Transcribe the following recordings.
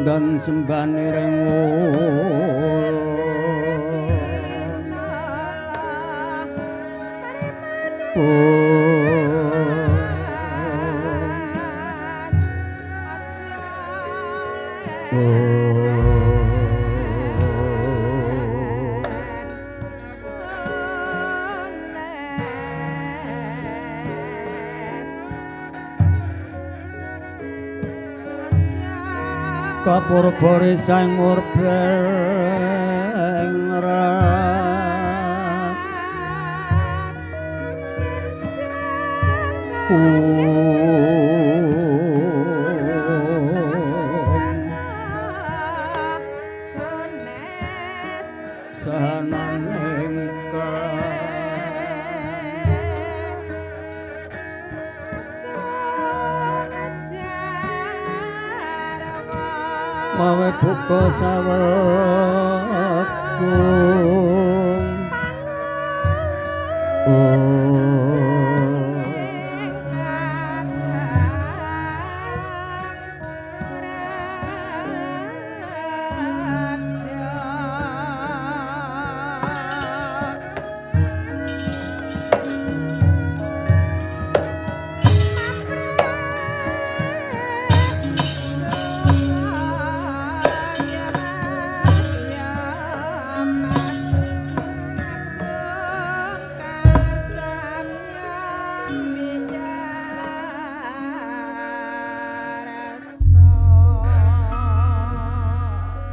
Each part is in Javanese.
dan sembane rengul kapur-puri sang murbeng ras sahanan mawe buka saweku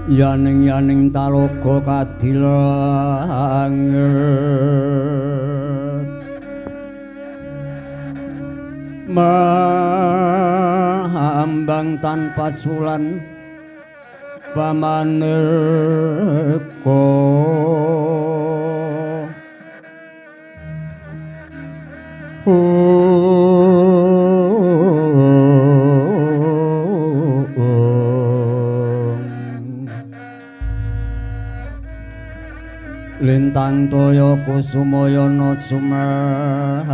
yaning taloga kadilanget mahambang tanpa sulan pamaneka lintang toya kusumayana sumawur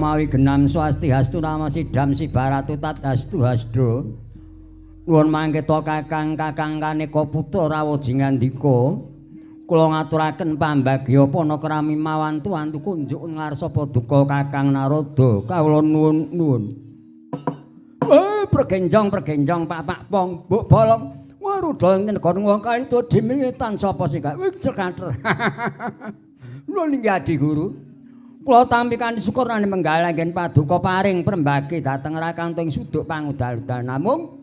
Mawi genam swastihastu namasidam sibaratu tatastu hasdo nuwun mangketa kakang kaneka putra rawuh jingandika kula ngaturaken pambagya panakrami mawantu antu kunjuk ngarsa paduka kakang Narada kawula nuwun pregenjong Pak Pong Mbok Bolong Garuda ing negara wong kali to dimingetan sapa sing gak wis cekater. Lho niki Adi Guru. Kula tampi kanthi syukur nani menggal anggen paduka paring prembagi dhateng rakanting suduk pangudal-udal namung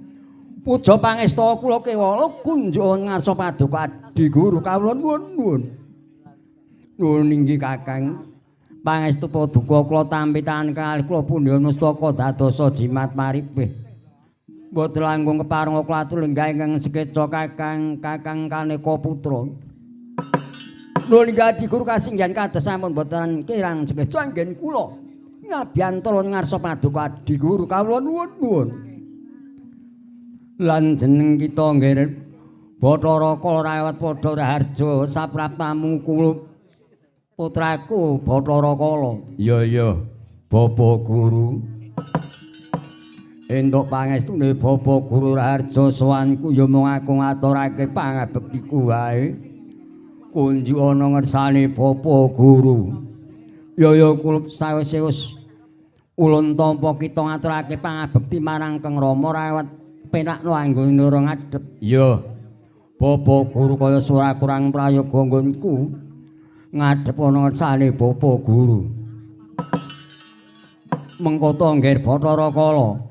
puja pangestu kula kewala kunjuk ngarsa paduka Adi Guru kawula nuwun. Nuwun inggih Kakang. Pangestu paduka kula tampi tangan kalih kula pundhya mustaka dadosa jimat maripih. Mboten langkung kepareng kula atur lenggah ingkang sekeca Kakang Kaneka Putra. Nuwun Adi Guru kasinggihan kados sampun boten kirang sekeca anggen kula ngabiyantara ngarsa paduka Adi Guru kawula nuwun. Lan jeneng kita nggih Bathara Kala rawat padha raharja sapraptamu kula putraku Bathara Kala. Iya Bapak Guru. Entuk pangestune Bapak Guru raharja sowanku ya mung aku ngaturake pangabektiku wae. Kunjuk ana ngersane Bapak Guru. Ya kula sawise wis ulun tampa kita ngaturake pangabekti marang Kang Rama rawat penakno anggo nurung ngadhep. Ya. Bapak Guru kaya sura kurang prayoga nggonku ngadhep ana ngersane Bapak Guru. Mengkoto nggih Bathara Kala.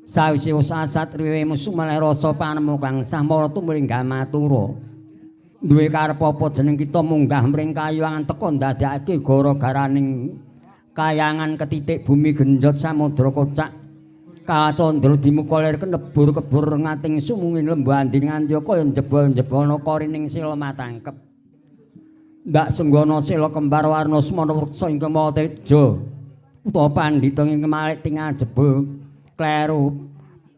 Sawise wis asatriwe musuh malih rasa panemu kang samara tumrap matura. Duwe karep apa jeneng kita munggah mring kayuwangan teka ndadekake gara-garaning kayangan ketitik bumi genjot samudra kocak kacandra dimukalir kenebur-kebur ngating sumungin lembu andi nganti kaya jebol-jebolna korining sila matangkep ndak senggono sila kembar warna semana wreksa ing kemawa teja utawa pandhita ing kemalik tingal jebul kleru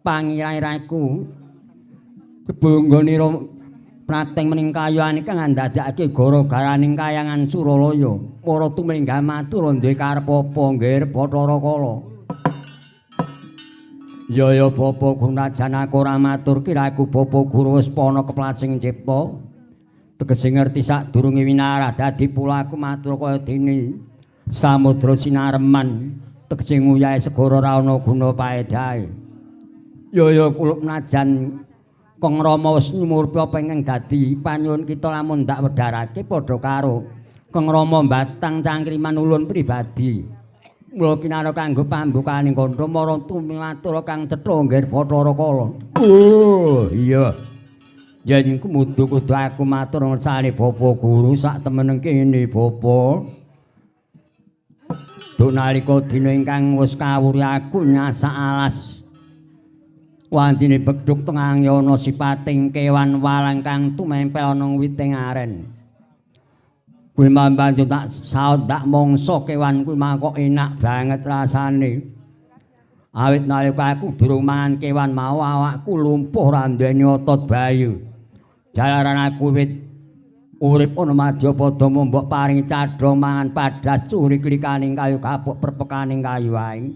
pangirairaku kebonggone Prateng mening kayuhan iki ngandhadekake gara-garaning kayangan Suralaya. Para tumenggal matur duwe karep apa nggih Bathara Kala. Ya Bapak Guru najan aku ora matur kiraku Bapak Guru wis pana keplasing cipta. Tegese ngerti sadurunge winarah dadi pulaku matur kaya dene samudra sinareman tegese nguyahe segara ra ana guna paedahe. Ya kula najan Kang Rama wis nyumurpi apa ingkang dadi panyuwun kita lamun ndak wedharake padha karo Kang Rama mbatang cangkriman ulun pribadi. Mula kinara kanggo pambukaning kandha marang tumiwatur Kang Cetha nggih Bathara Kala. Oh, iya. Yen kudu aku matur ngersane Bapak Guru sak temeneng kene Bapak. Duk nalika dina ingkang wis kawuri aku nyasak alas wantine bedhug tengah ana sipating kewan walang kang tumempel ana witing aren. Kuwi mambantu tak saut tak mangsa kewan kuwi mangkok enak banget rasane. Awit nalika aku durung mangan kewan mau awakku lumpuh ra nduweni otot bayu. Jalaran aku wit urip ana madya padha mbok paring cadhong mangan padas curi klikaning kayu kapuk perpekaning kayu wae.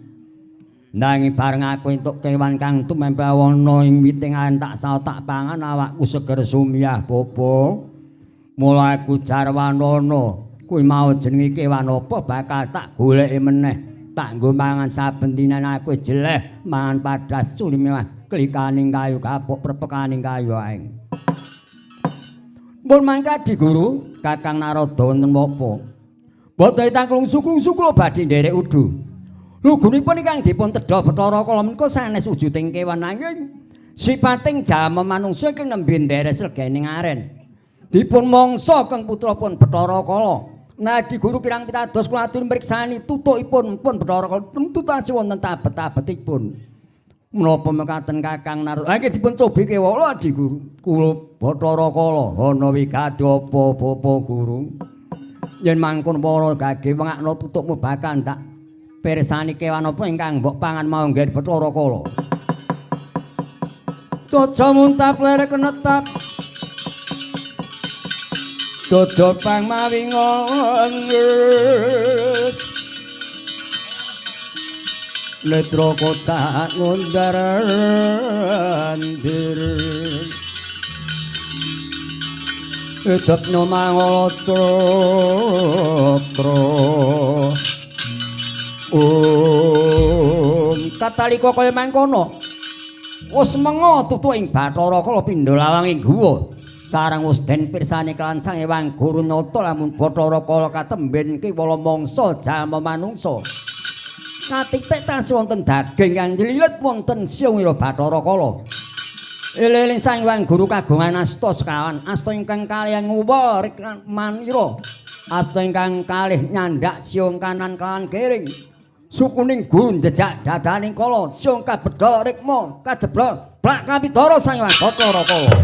Nanging bareng aku entuk kewan kang tumempel ana ing witingan tak saut tak pangan awakku seger sumiyah Bapak. Mula aku jarwanono kuwi mau jenenge kewan apa bakal tak goleki meneh. Tak nggo mangan saben dinan aku jeleh mangan padas curi mewah klikaning kayu kapuk perpekaning kayu wae. Mun mangke Adi Guru Kakang Narada wonten apa? Boten tangklung-suklung kula badhe nderek udu. Lugunipun ingkang dipun tedha Bathara Kala menika sanes wujuding kewan nanging sipating jalma manungsa ingkang nembe nderes regening aren. Dipun mangsa Kang putrapun Bathara Kala. Nah Adi Guru kirang pitados kula atur mriksani tutukipun pun Bathara Kala tentu tasih wonten tabet-tabetipun. Menapa mekaten Kakang Narada? Ha nggih dipun cobi kewala Adi Guru. Kula Bathara Kala ana wigati apa Bapak Guru? Yen mangkon para gage wengakna tutukmu bakal tak pirsani kewan apa ingkang mbok pangan mau nggih Bathara Kala. Caca muntap lerek netap. Dodo pang mawingon. Netra kotak ngundarandir. Edepno mangolotro. Tatalika kaya mangkono Wis menga tutu ing Bathara Kala pindha lawang ing guwa. Sareng wis den pirsani kan Sang Hyang Guru Nata lamun Bathara Kala katemben kiwala mangsa jalma manungsa. Katipik tasih wonten daging kang njlilet wonten siyung Bathara Kala. Eling Sang Hyang Guru kagungan asta sekawan, asta ingkang kalih nguwa manira. Asta ingkang kalih nyandak siyung kanan kelawan kering. Sukuning guru jejak dadaning kala siyung kabedha rikma kajeblok blak kapidara Sang Hyang Bathara Kala.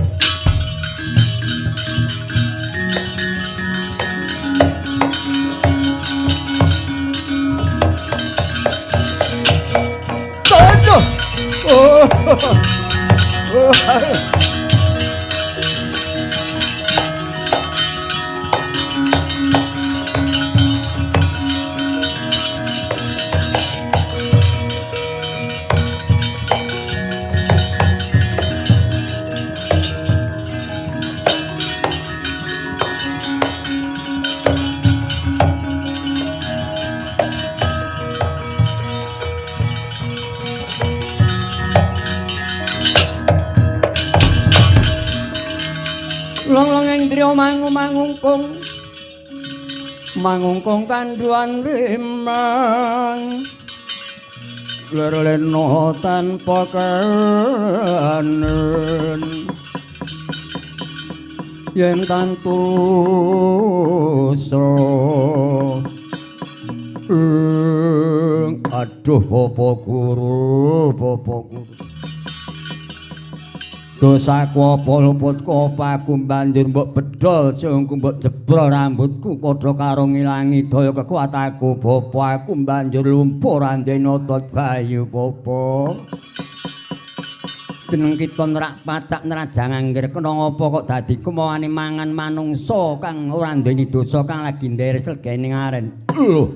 Mangungkung kanduan rimang lerleno tanpa kanen yen tantuso aduh Bapak Guru dosaku apa luputku apa aku banjur mbok bedol sungguh mbok jebol rambutku padha karo ngilangi daya kekuatanku Bapak aku banjur lumpur andene otot bayu Bapak jeneng kita nerak pacak nerajang anggir kena ngopo kok dadi kemauane mangan manungsa kang ora nduweni dosa kang lagi nderek sregene ngaren lho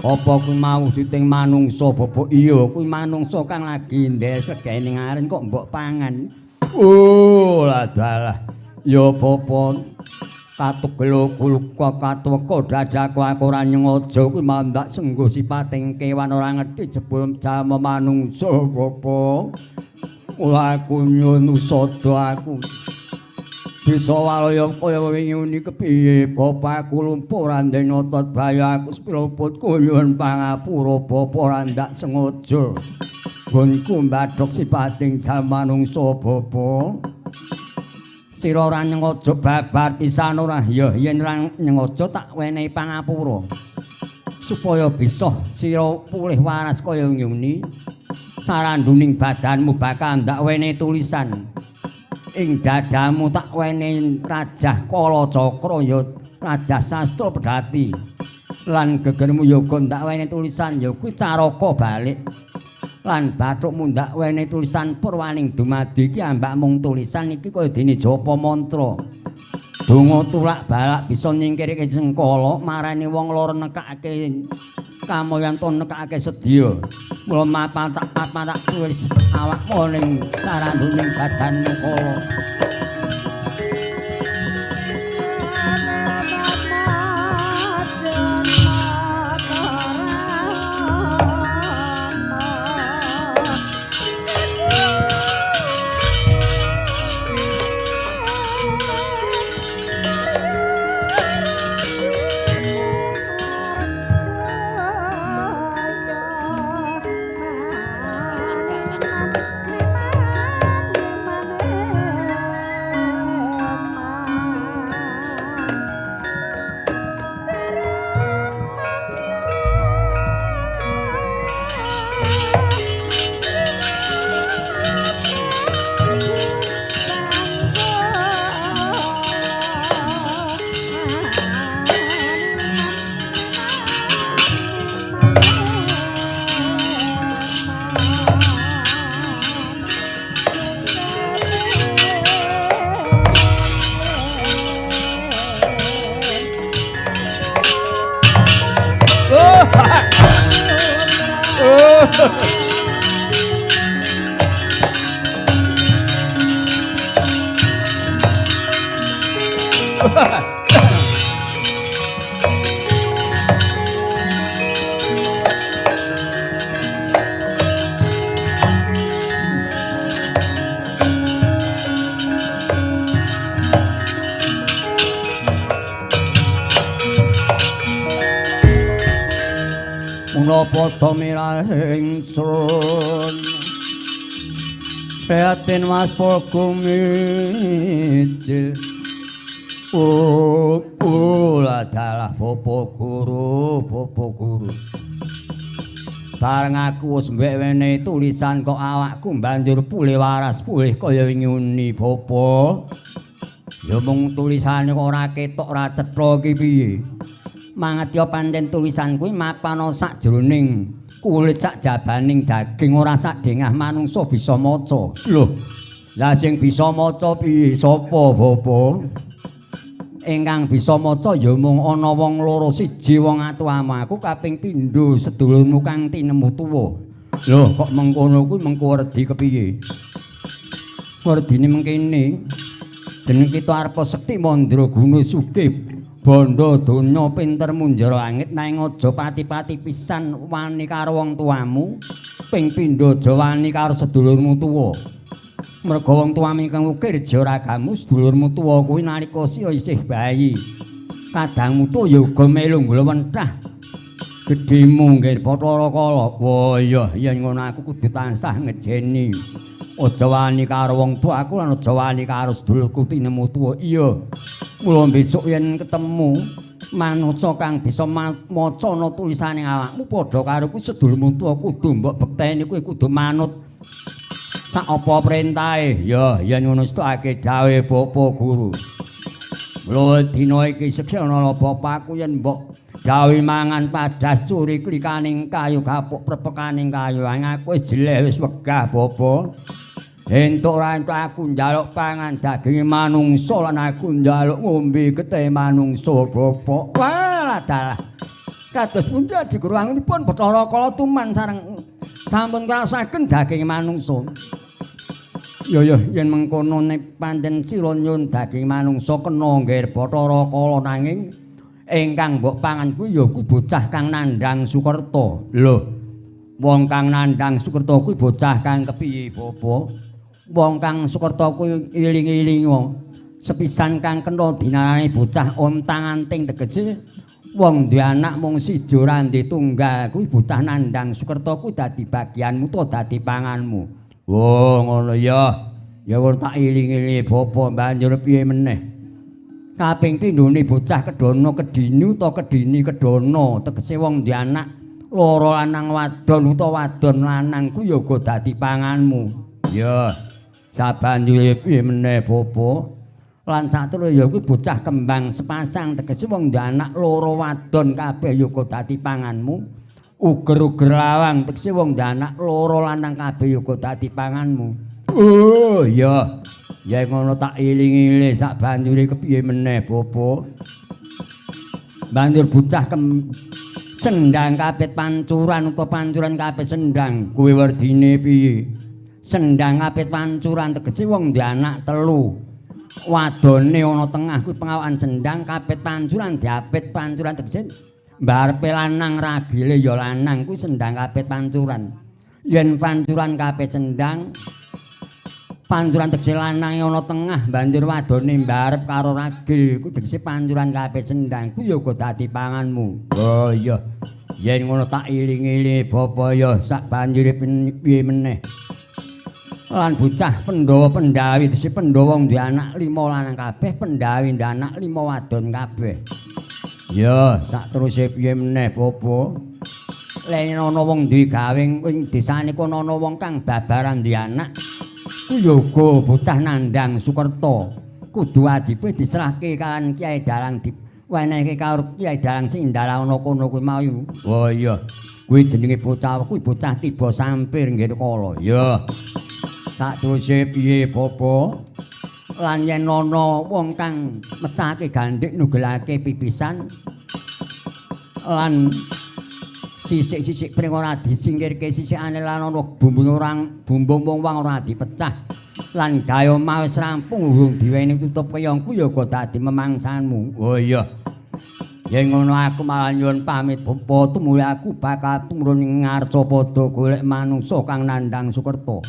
apa kuwi mau diting manungsa Bapak iya kuwi manungsa kang lagi nderek sregene ngaren kok mbok pangan lah dalah ya apa katugelo kulukku katweka dadaku aku ora nyengaja kuwi mandak senggo sipating kewan ora ngerti jebul jalma manungsa apa ora aku nyun usada aku bisa walaya kaya wingi kepiye bapakku lumpur andene otot bayu aku spiloputku nyuwun pangapura bapa ora ndak sengaja gonku mbathok sipating jalma manungsa bapa sira ora nyengaja babar pisan ora ya yen ora nyengaja tak wenehi pangapura supaya bisa sira pulih waras kaya ngene saranduning badanmu bakal ndak wenehi tulisan ing dadamu tak wenehi Rajah Kala Cakra ya Rajah Sastra Pedhati lan gegermu yoga ndak wenehi tulisan ya kuwi caraka balik lan bathukmu ndak wenehi tulisan purwaning dumadi iki ambak mung tulisan iki kaya dene japa mantra donga tulak balak bisa nyingkirke jengkala marani wong lara nekake kamoyanto nekake sedya mula mapatak tulis awakmu ning saranduning badanmu kala mula padha mirengsun prihatin Mas Pogumijil adalah Bapak Guru bareng aku wis mbek wene tulisan kok awakku banjur pulih waras pulih kaya nyuni Bapak ya mung tulisane kok ora ketok ora cetha iki piye mangetya pancen tulisan kuwi mapana sakjroning kulit sak jabaning daging ora sak dengah manungsa bisa maca lho lah sing bisa maca piye sapa Bapak ingkang bisa maca ya mung ana wong loro siji wong atuamu aku kaping pindho sedulurmu kang tinemu tuwa lho kok mengkono kuwi mengko werdi kepiye werdine mengkene jeneng kita arepa sekti mandra guna sugih bondo donya pinter munjara langit nanging aja pati-pati pisan wani karo wong tuamu ping pindho aja wani karo sedulurmu tuwa merga wong tuamu kang ukir jaragamu sedulurmu tuwa kuwi nalika sira isih bayi kadangmu tuwa ya uga melu ngluwenthah gedhemu nggih Bathara Kala wah iya yen ngono aku kudu tansah ngejeni aja wani karo wong tuaku lan aja wani karo sedulurku tinemu tuwa iya mula besok yen ketemu manusa kang bisa maca ana tulisane awakmu padha karo kuwi sedulurmu tuwa kudu mbok bekteni kuwi kudu manut sak apa perintahe ya yen ngono stukake dawuhe Bapak Guru mula dina iki seksana bapakku yen mbok gawe mangan padas curi klikaning kayu kapuk prepekaning kayu aku wis jeleh wis wegah Bapak entuk ra entuk aku njaluk pangan daging manungsa lan aku njaluk ngombe getih manungsa Bapak wah dalah kados pundi diguruanipun Bathara Kala tuman sareng sampun ngrasaken daging manungsa ya yen mengkono nek pancen sira nyun daging manungsa kena nggih Bathara Kala nanging ingkang mbok pangan kuwi ya kuwi bocah kang nandhang Sukerta lho wong kang nandhang Sukerta kuwi bocah kang kepiye Bapak wong kang Sukerta kuwi iling-iling wong sepisan kang kena dinarani bocah ontang-anting tegese wong duwe anak mung siji ora ndek tunggal kuwi bocah nandhang Sukerta kuwi dadi bagianmu to dadi panganmu oh ngono ya ora tak iling-iling Bapak banjur piye meneh kaping pindhone bocah kedono kedini utawa kedini kedono tegese wong duwe anak loro lanang wadon utawa wadon lanang kuwi ya uga dadi panganmu ya sabanjure piye meneh Bapak lan satru ya kuwi bocah kembang sepasang tegese wong duwe anak loro wadon kabeh ya uga dadi panganmu uger-uger lawang tegese wong duwe anak loro lanang kabeh ya uga dadi panganmu oh ya ya ngono tak iling-iling sak banjure kepiye meneh Bapak banjur bocah sendang kapit pancuran utawa pancuran kapit sendang kuwi werdine piye sendang kapit pancuran tegese wong duwe anak telu wadone ana tengah kuwi pengawakan sendang kapit pancuran diapit pancuran tegese mbarepe lanang ragile ya lanang kuwi sendang kapit pancuran yen pancuran kapit sendang pancuran tegese lanang ana tengah banjur wadone mbarep karo ragil kuwi tegese pancuran kapit sendang kuwi ya uga dadi panganmu oh iya yen ngono tak iling-iling Bapak ya sak banjure piye meneh lan bocah Pandhawa Pandhawi dise Pandhawa wong duwe anak 5 lanang kabeh Pandhawi duwe anak 5 wadon kabeh ya sak teruse piye meneh Bapak lek ana wong duwe gawe ing desane kono ana wong kang babaran duwe anak ku ya uga bocah nandhang Sukerta kudu wajibe diserahke kan Kyai Dalang diwenehke karo Kyai Dalang sing ndalang ana kono kuwi mau oh iya kuwi jenenge bocah kuwi bocah tiba sampir nggih kala ya sak teruse piye Bapak lan yen ana wong kang mecahke gandhik nugelake pipisan lan sisik-sisik pring ora disingkirke sisikane lan ana bumbung wong ora dipecah lan gawe omah wis rampung urung diweni tutup kayong ku ya kok dadi memangsanmu oh iya yen ngono aku malah nyuwun pamit Bapak tumuli aku bakal tumurun ing ngarsa padha golek manungsa kang nandhang Sukerta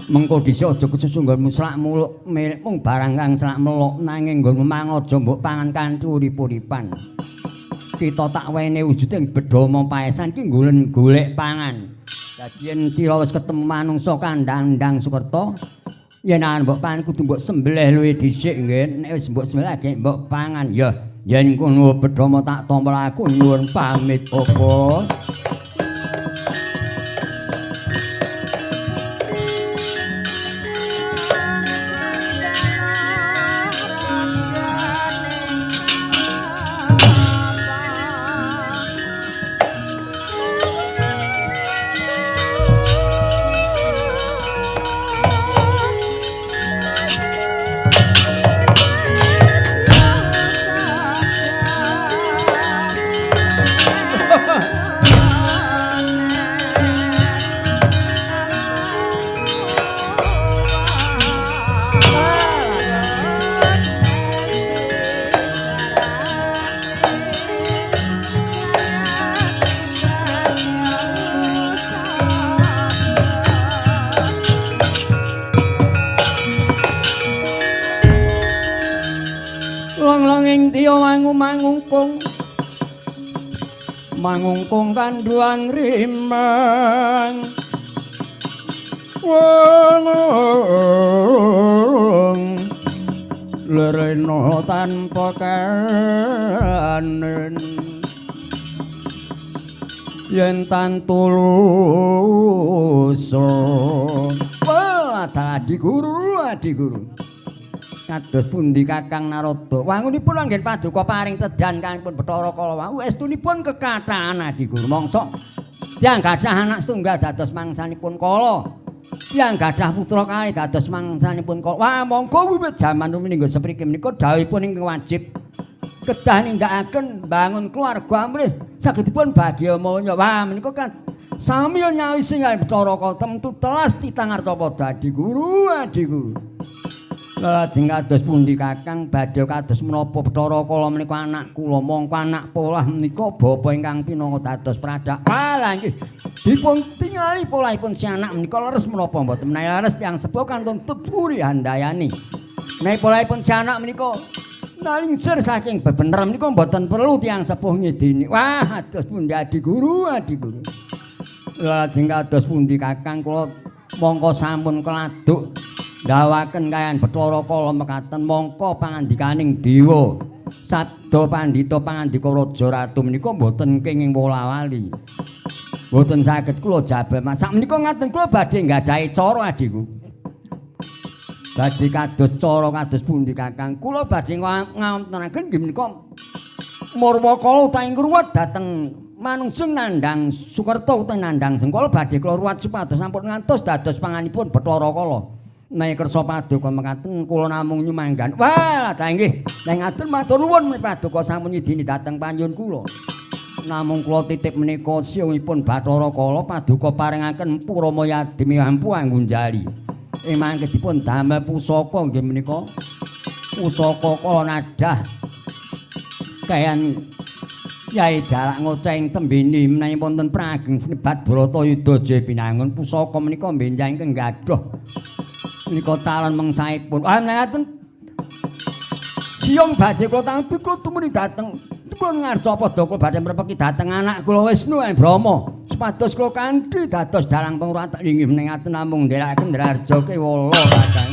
mengko dhisik aja kesusu nggonmu selak muluk milik mung barang kang selak melok nanging nggonmu mangan aja mbok pangan kanthi urip-uripan kita tak wene wujuding bedhama paesan ki nggulen golek pangan. Dadi yen sira wis ketemu manungsa kandang-ndang Sukerta, yen arep mbok pangan kudu mbok sembelih luwih dhisik nggih. Nek wis mbok sembelih ge mbok pangan ya. Yen kono bedhama tak tampa aku nyuwun pamit apa. Mangungkung kanduan rimang wong lerena tanpa kanen yen tan tulus wah adi guru kados pundi Kakang Narada wangunipun anggen paduka paring tedan kangipun Bathara Kala wau estunipun kekathaan Adi Guru mangsa tiyang gadah anak setunggal dados mangsanipun Kala tiyang gadah putra kalih dados mangsanipun Kala wah monggo wiwit jaman rumiyin sepriki menika dawuhipun ingkang wajib kedah nindakaken bangun keluarga amrih sagedipun bagya mulya wah menika kan sami nyawisi Bathara Kala temtu telas titangarta Adi Guru lajeng kados pundi Kakang badhe kados menapa Bathara Kala menika anak kula mongko anak polah menika bapa ingkang pinanggah dados pradak lah nggih dipun tingali polahipun si anak menika leres menapa mboten menawi leres tiyang sepuh kantun teburi handayani menawi polahipun si anak menika nalingsir saking bebener menika mboten perlu tiyang sepuh ngidini wah kados pundi Adi Guru lajeng kados pundi Kakang kula mongko sampun keladuk dawaken kayan Bathara Kala mekaten mongko pangandikaning dewa sabda pandhita pangandika raja ratu menika mboten kenging wola-wali mboten saged kula jabal sak menika ngaten kula badhe nggadahi cara adiku badhe kados cara kados pundi Kakang kula badhe ngontenaken nggih menika Marwakala utawi ngruwat dhateng manungsung nandhang Sukerta utawi nandhang Sengkala badhe kula ruwat supados sampun ngantos dados panganipun Bathara Kala Nai kersa paduka mekaten kula namung nyumanggan. Wah, ta nggih. Nang ngaten matur nuwun menawi paduka sampun nyidini dhateng panyuwun kula. Namung kula titip menika siyungipun Bathara Kala paduka paringaken Purama Yadimi ampu anggunjali. Mangke dipun damel pusaka nggih menika. Pusaka kala nadah. Kayan Yai Jalak ngoceng tembini menawi wonten prageng senebat Bratayuda Jaya Binangun pusaka menika benjang ingkang gadhah menika talon mengsaipun. Ah ngaten. Siyong badhe kula tampi kula tumuni dhateng dipun ngarsa padha kula badhe mrepeki dhateng anak kula Wisnu lan Brahma. Supados kula kanthi dados dalang pangruwat inggih menawi namung nderekaken Ndrarja Kewala Kakang.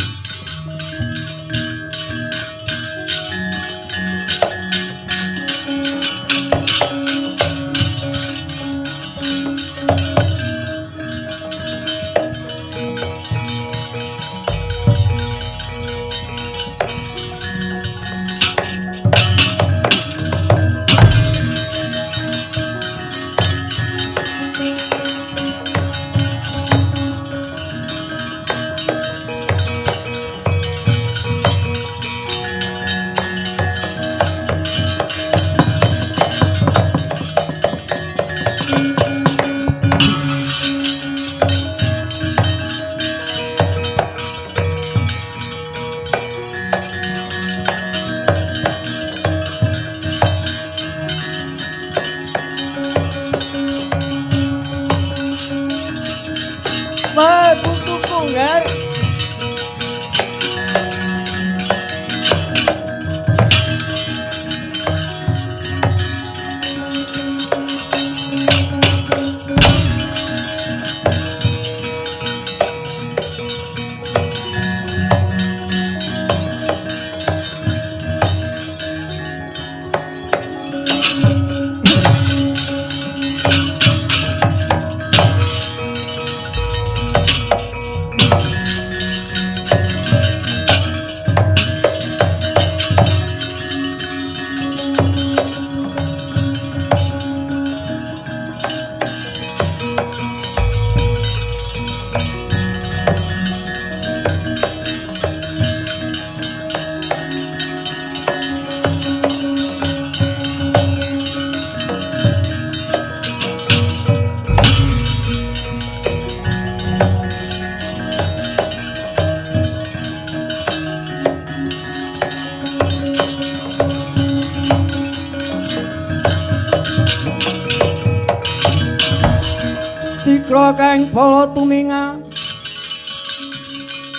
Cakra kang bala tuminga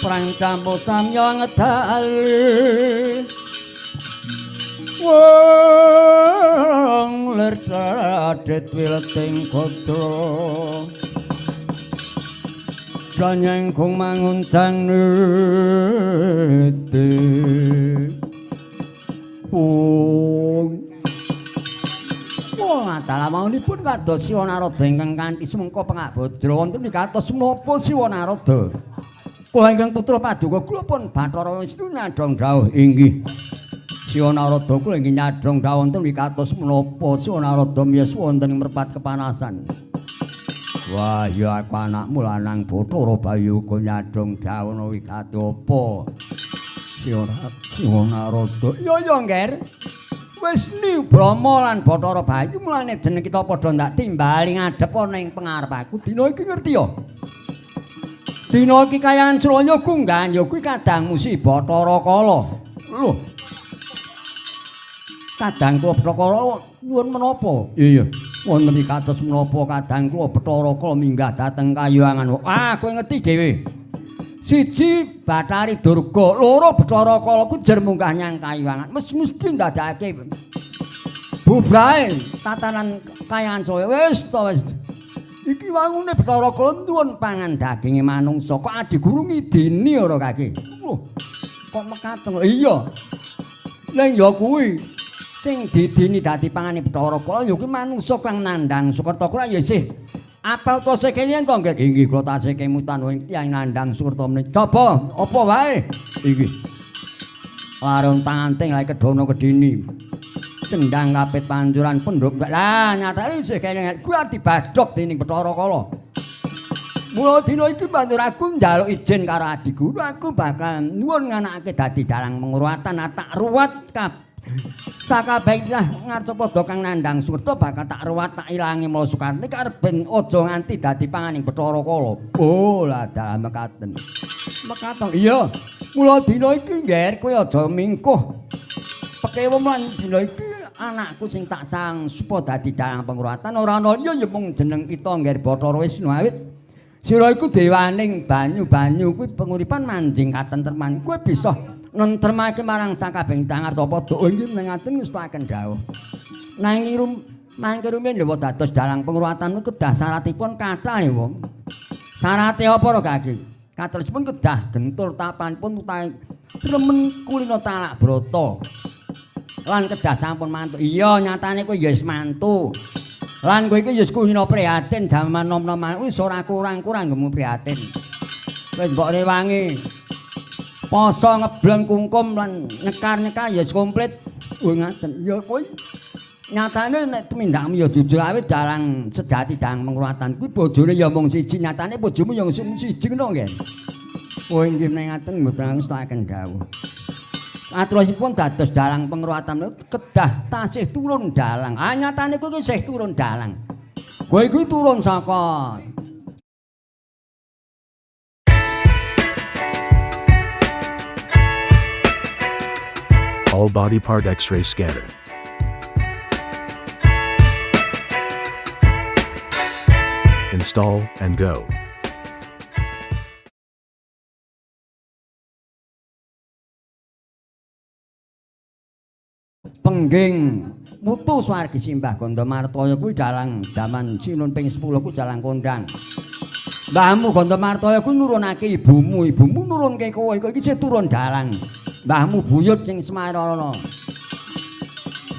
Prang campo samya ngedal Wong lir dadit wileting kodro Sanyengkung mangundang niti Wah, dalam maunipun kados Siwa Narada ingkang kanthi semengko pangabodra wonten kados menapa Siwa Narada. Kula ingkang putra paduka kula pun Bathara Wisnu nyadhong dawuh inggih. Siwa Narada kula inggih nyadhong dawuh wonten kados menapa Siwa Narada miyos wonten ing merpat kepanasan. Wah, ya aku anakmu lanang Bathara Bayu uga nyadhong dawuh wigati apa? Siwa Narada. Ya Ngger. Wis ni Brama lan Bathara Bayu mulane jeneng kita padha ndak timbali ngadhep ana ing pengarep aku. Dina iki ngerti ya. Dina iki kayangan Sraya kunggan ya kuwi kadangmu si Bathara Kala. Lho. Kadang kula Bathara Kala nuwun menapa? Iya. Wonten iki kados menapa kadang kula Bathara Kala minggah dhateng Kayuwangan. Ah, kowe ngerti dhewe. Siji Bathari Durga, loro Bathara Kala ku jer munggah nyang Kayuwangan. Mesti ndadekake bubrahe tatanan Kayangan Sraya. Wis to wis. Iki wangune Bathara Kala nuwun pangan daginge manungsa. Kok adi guru ngidini ora kaki. Loh, kok mekaten. Iya. Ning ya kuwi sing didini dadi pangane Bathara Kala ya kuwi manungsa kang nandhang Sukerta ya isih apal to sekelian to nggih inggih kula tasih kemutan wing tiyang nandhang Sukerta menika. Coba apa wae iki. Warung panganting lagi kedono kedini. Cendang kapit panjuran pendhuk. Lah nyatane isih kelingan kuwi dibadhok dening Bathara Kala. Mula dina iki banjur aku njaluk izin karo Adi Guru aku bakal nuwun nganakake dadi dalang pengurwatan tak ruwat sakabeh ngarep padha kang nandhang Sukerta bakal tak ruwat tak ilangi mula Sukarti karep ben aja nganti dadi panganing Bathara Kala. Oh lah dalam mekaten. Mekaten iya. Mula dina iki ngger kowe aja mingkuh. Pekewo lan dina iki anakku sing tak sang supaya dadi dalang pengurwatan ora ana liya ya mung jeneng kita ngger Bathara Wisnu awit sira iku dewaning banyu-banyu kuwi penguripan manjing katentreman kowe bisa nentremake marang sakabehing tangar apa do inggih mengaten ngestaken dawuh. Nanging mangke rumiyin lho dados dalang pengurwatan kedah syaratipun kathah lho. Syarate apa ro Kaki? Katerusipun kedah gentur tapanipun utahe remen kulina talak brata. Lan kedah sampun mantu. Iya nyatane kowe ya wis mantu. Lan kowe iki ya wis kulina prihatin jaman nom-noman wis ora kurang-kurang gemu prihatin. Wis mbok rewangi. Poso ngebleng kungkum lan nyekar-nyekar ya komplit. Oh ngaten. Ya kowe nyatane nek tumindakmu ya jujur awit dalang sejati dalang pengurwatan kuwi bojone ya mung siji nyatane bojomu ya mung siji ngono nggih. Oh inggih ngaten mboten ngestaken dawuh. Aturipun dados dalang pengurwatan kedah tasih turun dalang. Ah nyatane kowe isih turun dalang. Kowe kuwi turun saka all body part X-ray scanner. Install and go. Pengging mutu swargi simbah Gandamartaya kuwi dalang jaman Sinun ping 10 kuwi dalang kondang. Mbahmu Gandamartaya kuwi nurunake ibumu nurunke kowe iki isih turun dalang. Mbahmu buyut sing Semarana.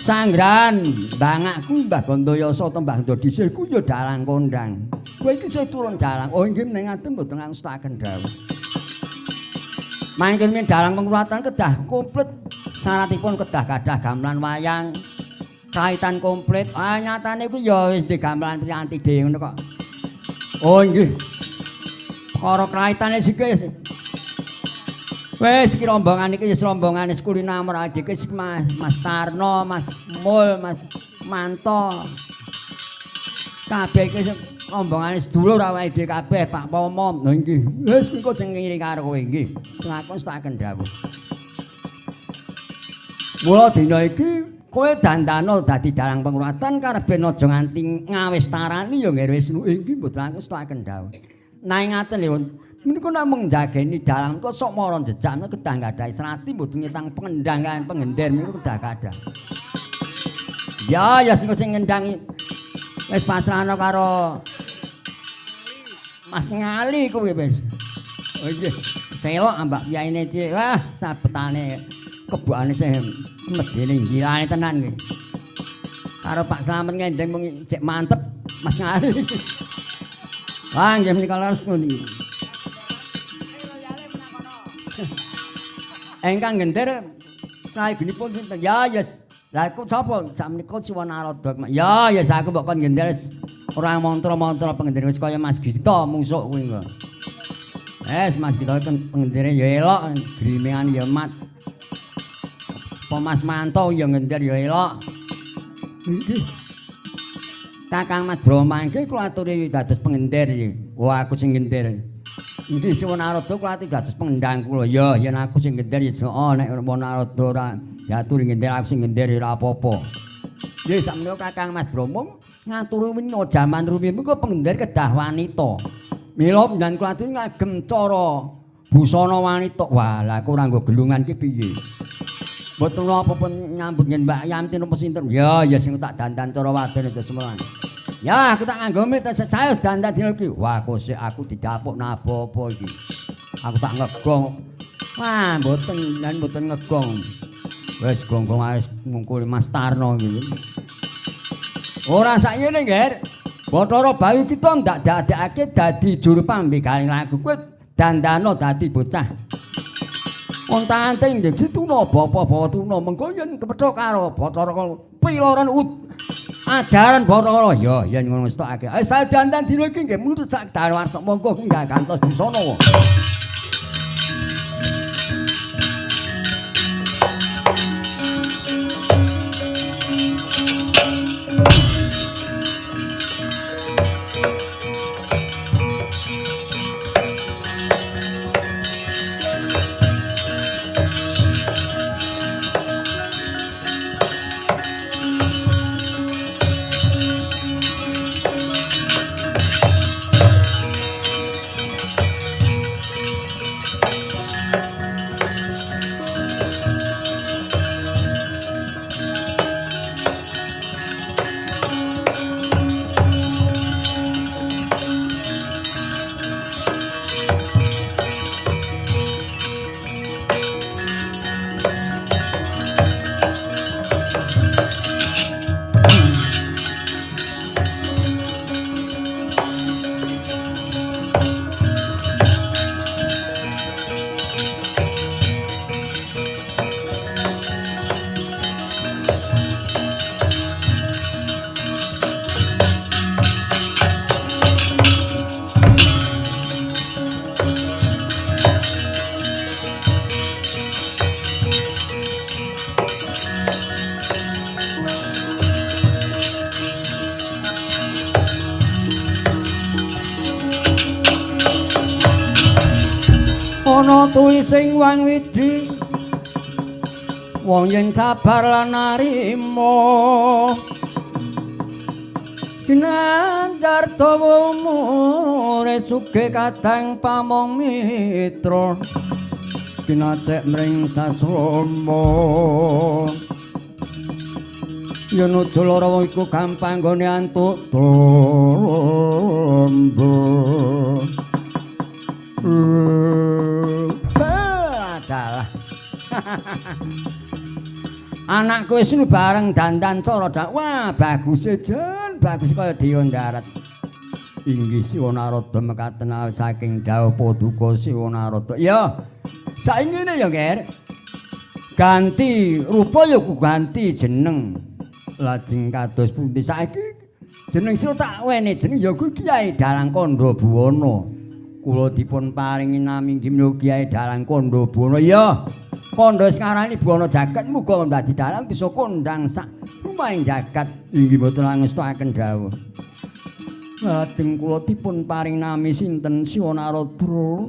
Sanggran bangakku Mbah Gandayasa utawa Mbah Ndadisih ku ya dalang kondang. Kowe iki isih turun dalang. Oh nggih menengaken mboten ngestaken dawuh. Mangken men dalang pengurwatan kedah komplit. Syaratipun kedah gadah gamelan wayang. Kaitan komplit. Ah nyatane ku ya wis di gamelan priyanti dhewe ngono kok. Oh nggih. Karo kaitane sik wis iki rombongan iki wis rombongan Kulina Mradik iki Mas Tarno, Mas Mul, Mas Manto. Kabeh iki rombongan sedulur awake dhewe kabeh Pak Pomo. Lha nggih. Wis engko sing ngiri karo kowe nggih. Ngakon staken dawuh. Mula dina iki kowe dandana dadi dalang penguratan karepe aja nganti ngawis tarani ya nggih wis iki mboten aku stokaken dawuh. Nanging ngaten lho menika namung njageni dalang kok sok mara jejakno kedah gadahi serati mboten nyetang pengendang kan pengender niku kedah gadah. Ya sing ngendangi wis pasrahno karo Mas Ngali kuwi wis. Oh iya, selok ambak yaine cek. Wah, sabetane kebokane sing medene ngilane tenan kuwi. Karo Pak Slamet ngendeng mung cek mantep Mas Ngali. Wah, nggih menika leres ngono iki. Engkang gender saegenipun sinten? Ya, lah kok sapa? Sakmenika Siwanarada. Ya, aku mbok kon gender ora mantra-mantra pengendire wis kaya Mas Gita mungsuk kuwi kok. Mas Gita pengendire ya elok, grimingan ya mat. Apa Mas Manto ya ngender ya elok. Iki. Kakang Mas Brahma iki kula aturi dados pengendir iki. Wah, aku sing ngender. Iki Siwanarada kula aturi dados pengendang kula. Ya, yen aku sing ngender ya nek Siwanarada ora ya aturi ngender aku sing ngender ora apa-apa. Nggih sakmenika Kakang Mas Brahma ngaturi wina jaman rumiyin menika pengendar kedah wanita. Mila panjenengan kula aturi ngagem cara busana wanita. Wah, lah aku ora nggo gelungan ki piye? Mboten apa-apa nyambut ngen Mbak Yanti napa sinten? Ya sing tak dandan cara wadon itu semono. Ya aku tak nganggo mit secahe dandan dina iki. Wah, kosek aku didapuk napa-apa iki. Aku tak ngegong. Wah, mboten ngegong. Wis gong-gong ae mungkul Mas Tarno iki. Ora sakjane nggih. Bathara Bayu kita ndak dadekake dadi juru pambegaling lagu. Kowe dandana dadi bocah. Wong tanting nggih dituna bapa-bapa tuna mengko yen kepethuk karo Bathara piloran ajaran Bathara ya yen ngono stokake. Saya dandan dina iki nggih mulut sak dawarsa monggo nggih gantos busana. Ana tuwi sing wang widi wong yen sabar lan narima kinanjar dawa umure sugih kadang pamong mitra kinacek mring sasrama yen aja lara wong iku gampang nggone antuk tombo adalah anakku wis bareng dandan cara wah bagus jan bagus kaya Dewa Darat inggih Siwanarada mekaten saking dawuh Paduka Siwanarada ya saiki ngene ya Nger ganti rupa ya ku ganti jeneng lajeng kados pundi saiki jeneng sira tak wene jeneng ya ku Kyai Dalang Kandha Buwana kula dipun paringi nami Gimno Kyai Dalang Kandha Buwana ya kandha sekarang Buwana jagat muga dadi dalang bisa kondang sak rumahing jagat inggih mboten ngestakaken dawuh lajeng kula dipun paring nami sinten Siwanarada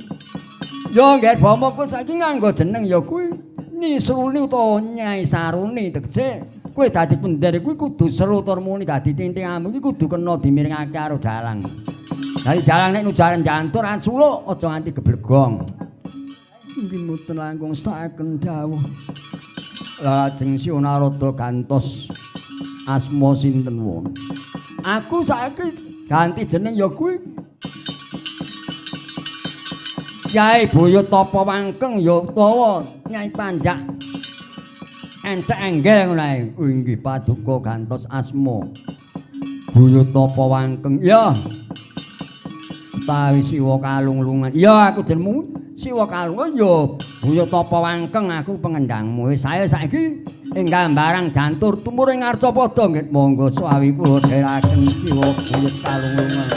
ya nggih bapa kula saiki nganggo jeneng ya kuwi Nyi Sruni utawa Nyai Saruni tegese kowe dadi pendher kuwi kudu seru tur muni dadi tintingamu iki kudu kena dimiringake karo dalang. Dadi dalang nek nujaran jantur asuluk aja nganti geblegong. Inggih mboten langkung setaken dawuh. Lajeng si Narada gantos asma sinten won. Aku saiki ganti jeneng ya kuwi Kyai Bayatapa Wangkeng ya utawa Nyai Panjak encek enggel ngono ae. Inggih paduka gantos asma Bayatapa Wangkeng. Ya. Utawi Siwa Kalunglungan. Ya aku jenengmu Siwa Kalungan ya Bayatapa Wangkeng aku pengendangmu. Wis saya saiki ing gambaran jantur tumuring Arcapada nggih monggo swawi kula dherekaken Siwa Bayat Kalunglungan.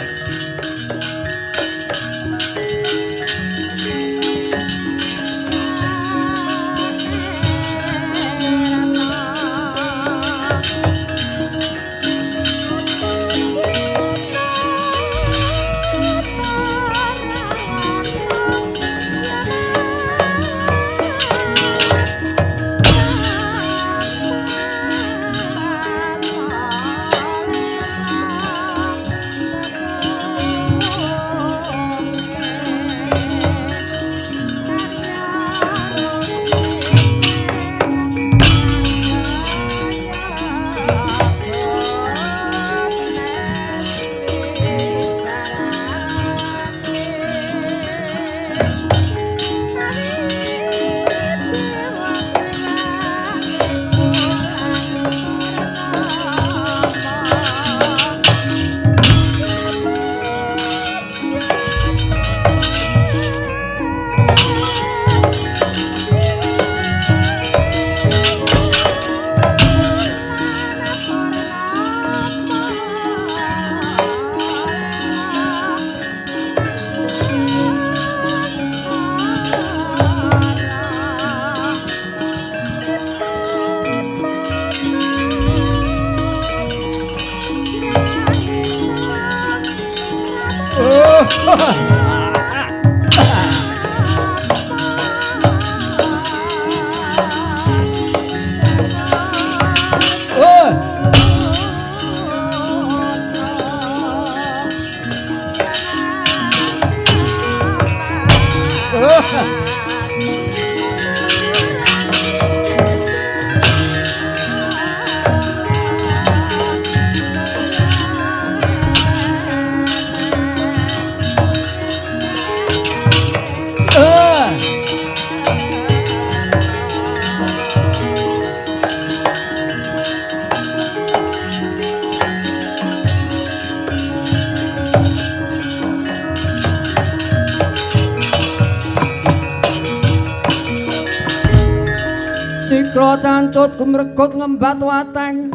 Cancut gumregut ngembat wateng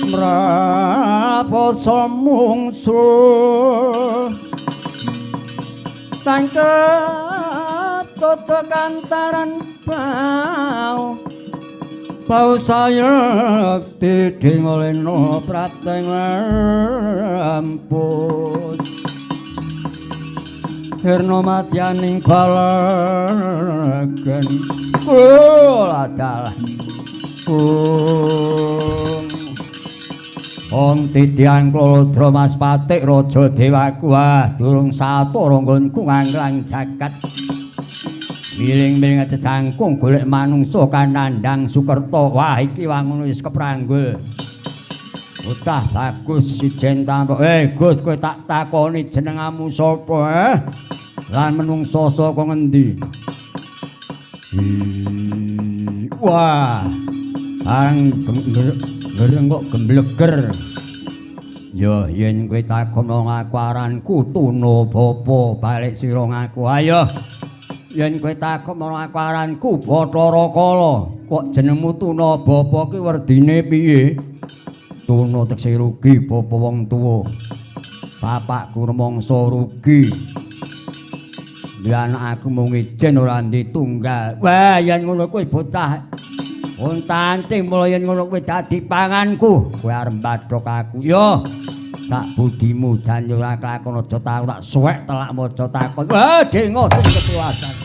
mraposo mungsuh tangket kantaran bau sayek diding oleno prateng ampun Hirna madyaning balagen adalah Om Titiang Klodra Mas Patik Raja Dewaku durung satara nggonku nganglang jagat miling-miling cecangkung golek manungsa kanandang Sukerta wah iki wangun wis kepranggul utah bagus sijen tampuk Gus kowe tak takoni jenengmu sapa lan menungsa saka ngendi wah ang gereng kok gembleger ya yen kowe takono ngaku aranku Tuna Bapa balik sira ngaku ayo yen kowe takono ngaku aranku Bathara Kala kok jenengmu Tuna Bapa ki werdine piye Tuna tekse rugi bapa wong tuwa bapakku rumangsa rugi lan aku mung ijen ora ditunggal wah yen ngono kowe bocah untanting mulai yen ngono kowe dadi panganku kowe arep bathok aku yo tak budimu jan yo ora kelakon aja tak suwek telak maca takon wah dengo sing ketuasan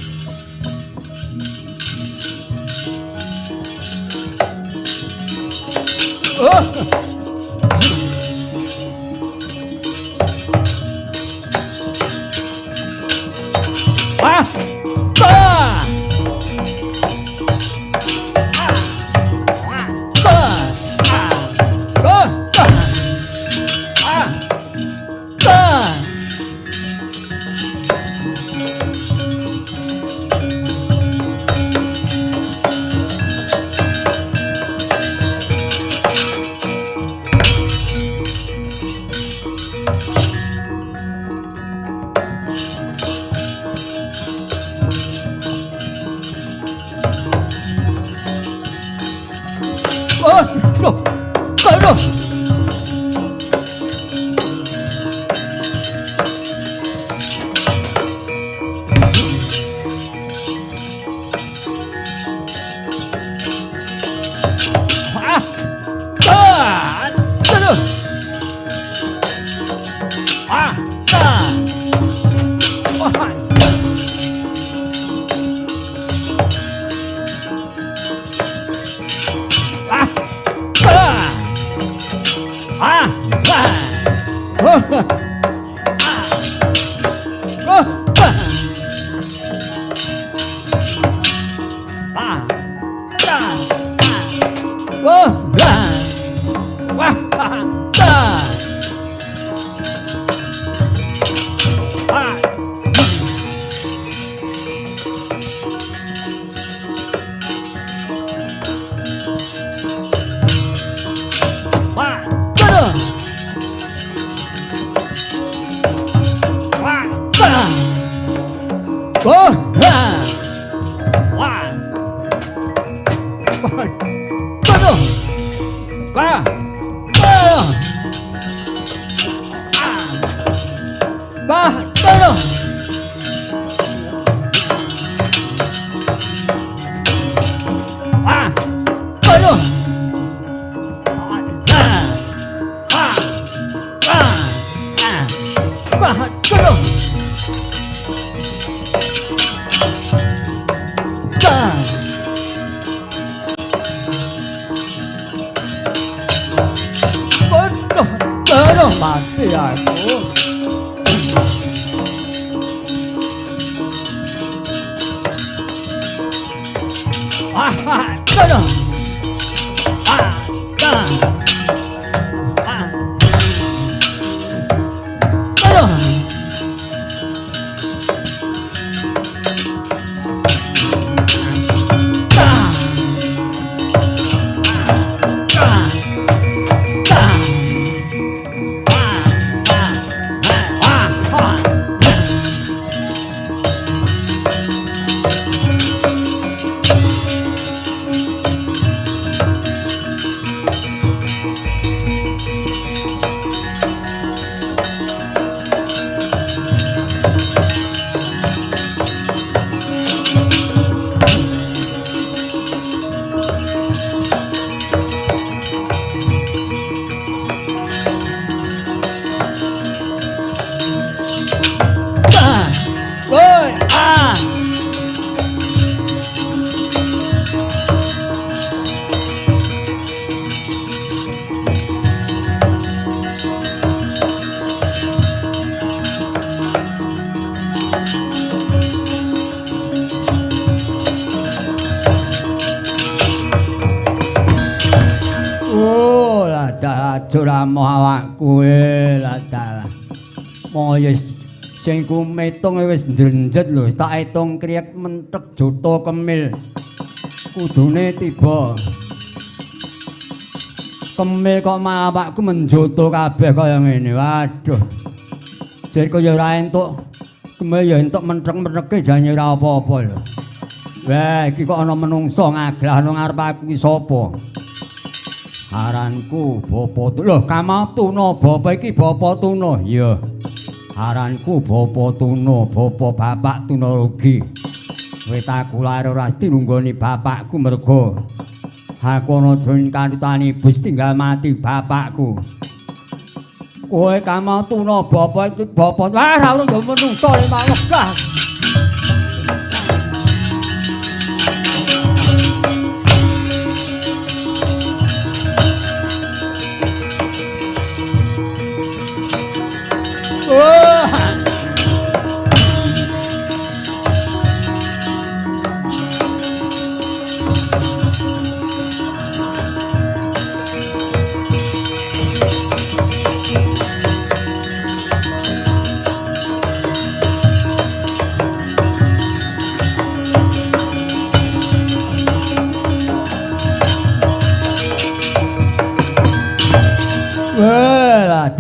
Mati aku. Juramo awakku ladal. Moyo sing ku metung wis ndrenjet lho, tak etung kriyek mentek juta kemil. Kudune tiba. Kemil kok malah awakku menjoto kabeh kaya ngene. Waduh. Jare kaya ora entuk kemil ya entuk mentrek-mentreke jane ora apa-apa lho. Wah, iki kok ana menungso ngaglah nang ngarep aku ki sapa? Aranku Bapa Tuna. Lho, Kamau Tuna, Bapa iki Bapa Tuna. Iya. Aranku Bapa Tuna, Bapa Bapak Tuna Rugi. Wit aku lair ora tinunggoni bapakku merga aku ana jon kanutani bus tinggal mati bapakku. Kowe Kamau Tuna, Bapa iki Bapa. Wah, ora ono menungso lemah wegah.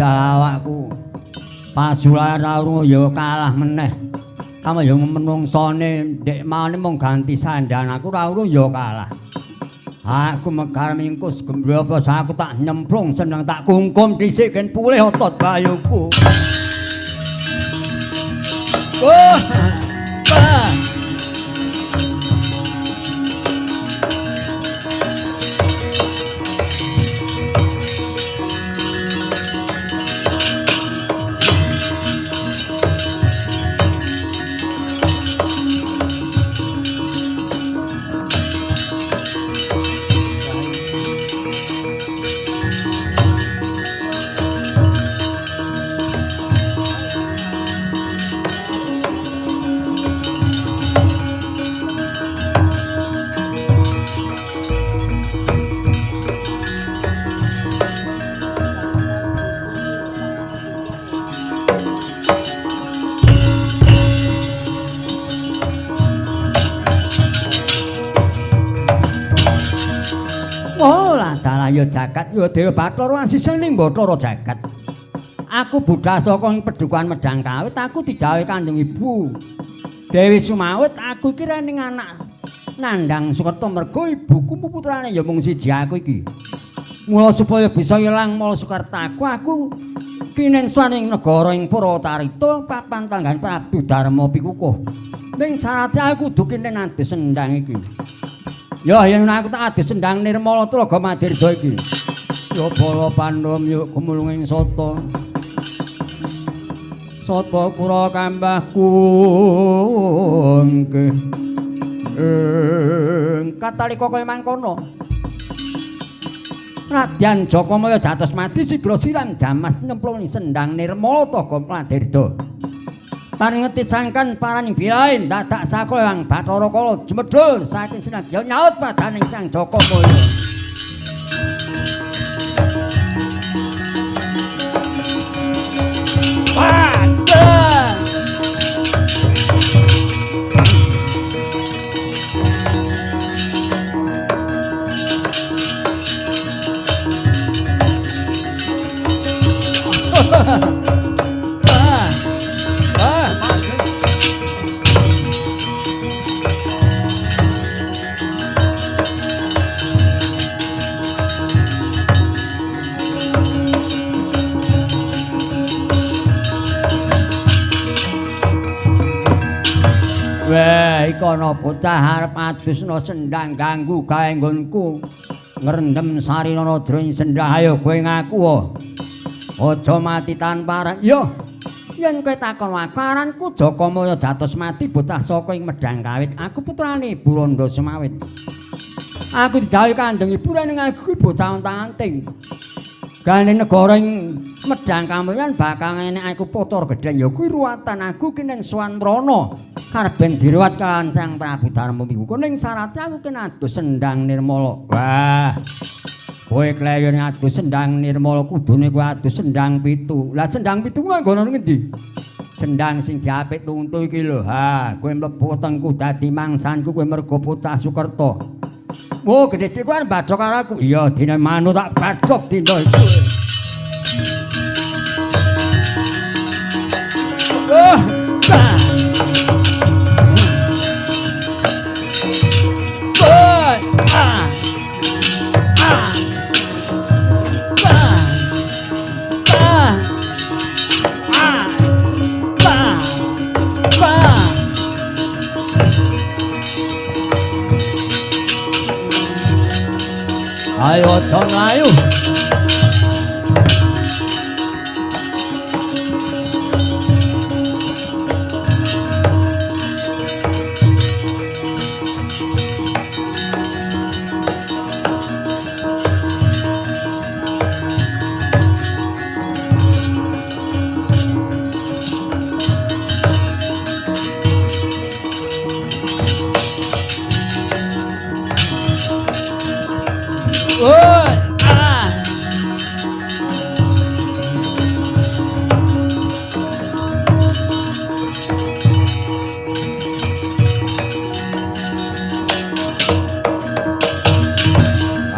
awakku. Pasulan urung ya kalah meneh. Kamu ya menungsone ndek mane mung ganti sandan aku ora urung ya kalah. Aku megar mingkus gembrapa aku tak nyemplung seneng tak kungkum dhisik gen pulih otot bayuku. Oh! Bah! Ya jagat ya Dewa Bathara asisen ning Bathara jagat. Aku budhal saka ing Pedukuhan Medang Kawit, aku dijawe Kanjeng Ibu Dewi Sumawit, aku iki rening anak nandhang Sukerta mergo ibuku putrane ya mung siji aku iki. Mula supaya bisa ilang mala Sukertaku, aku kinen swaning negara ing Purwacarita papan tanggan Prabu Darma Pikukuh. Ning sarate aku kudu kinen adus sendang iki. Ya yen aku tak adus sendang Nirmala Tlaga Madirda iki. Ya bala Pandhawa yuk kumulunging sata. Sata kura kambahku nggih. Katalika kaya mangkono. Radyan Jokomaya jatos mati sigra siram jamas nyemplungi sendang Nirmala Tlaga Madirda. Paningeti sangkan paraning bilain dadak sakolang Bathara Kala jumedhul saking sinadya nyaut padaning Sang Jokomaya. Kono bocah arep adusna sendang ganggu gawe nggonku ngrendem sarinana jroning sendang ayo kowe ngaku aja mati tanpa aran yo yen kowe takon aranku Jokomaya jatos mati bocah saka ing Medang Kawit aku putrane Buranda Sumawit aku digawe Kanjeng Ibu ning aku bocah ontang-anting gane negara ing Medang Kamulyan bakal enek aku putra gedhen ya kuwi ruwatan aku kenen sowan mrana karben diruwat kalawan Sang Prabu Darma Pikukuh ning sarate aku kena adus sendang Nirmala. Wah. Kowe kleyon adus sendang Nirmala kudune kowe adus sendang 7. Lah sendang 7 kuwi nggono ngendi? Sendang sing diapik tuntu iki lho. Ha, kowe mlebu wetengku dadi mangsanku kowe mergo bocah Sukerta. Oh, gedhe iki kowe badhok karo aku. Iya, dene manut tak badhok dina iku. Ayo Jon ayo.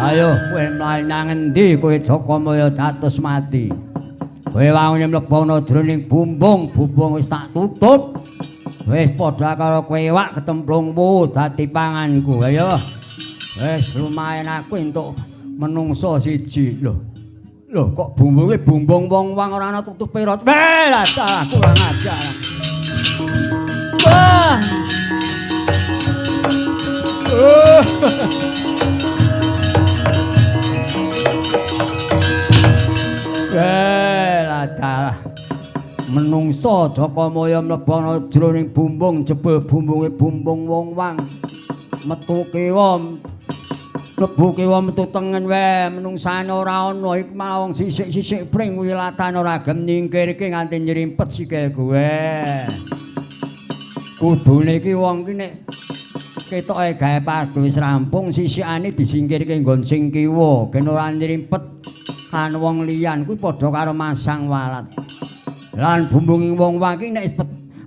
Ayo kowe mlayu nang endi kowe Jokomaya jatos mati. Kowe wangune mlebu ana jroning bumbung wis tak tutup. Wis padha karo kowe iwak ketemplungmu dadi panganku. Ayo. Wis lumayan aku entuk menungso siji lho. Lho kok bumbunge bumbung wong-wong ora ana tutupe rot. Lah salah kurang ajar. Wah. Dalah menungso Jakamaya mlebu ana jroning bumbung jebul bumbunge bumbung wong-wang metu kiwa mlebu kiwa metu tengen wae menungsane ora ana iku mawong sisik-sisik pring wilatan ora gem nyingkirke nganti nyrimpet sikil kowe kudune iki wong ki nek ketoke gawe padu wis rampung sisikane disingkirke nggon sing kiwa ben ora nyrimpet kan wong liyan kuwi padha karo masang walat. Lan bumbunging wong waki nek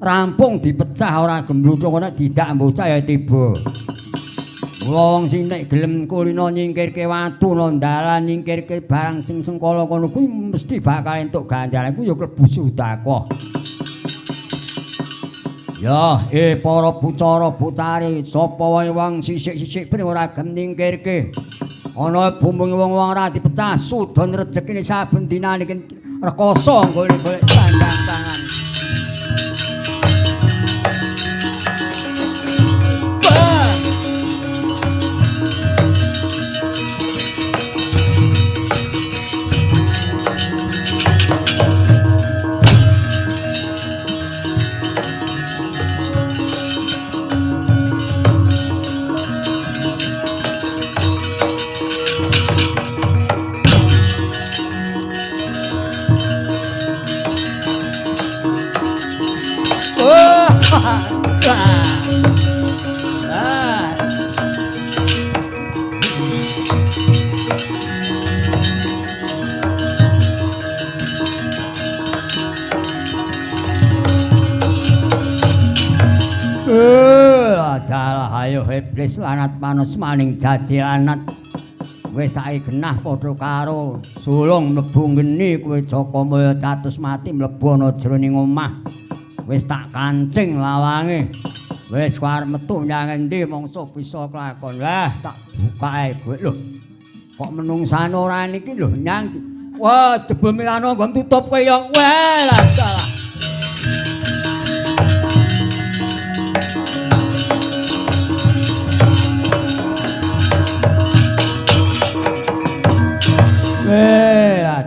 rampung dipecah ora gembluthuk ana didak bocah ya tiba. Wong sing nek gelem kulino nyingkirke watu nang dalan nyingkirke barang sing sengkala kono kuwi mesti bakal entuk ganjaran kuwi ya klebu Sudaka. Ya, para pucara putari sapa wae wong sisik-sisik ben ora gelem nyingkirke. Ana bumbung wong-wong ora dipecah sudon rejekine saben dinane rekoso golek-golek sandang tangan. Ayo iblis lanat manus maning jaji lanat wis saiki genah padha karo sulung mlebu geni kowe Jakamaya catus mati mlebu ana jroning omah wis tak kancing lawange wis arep metu nyang endi mongso bisa kelakon lah tak bukae kowe lho kok menungsane ora niki lho nyang wah jebul milano nggon tutup kowe ya wah lah salah.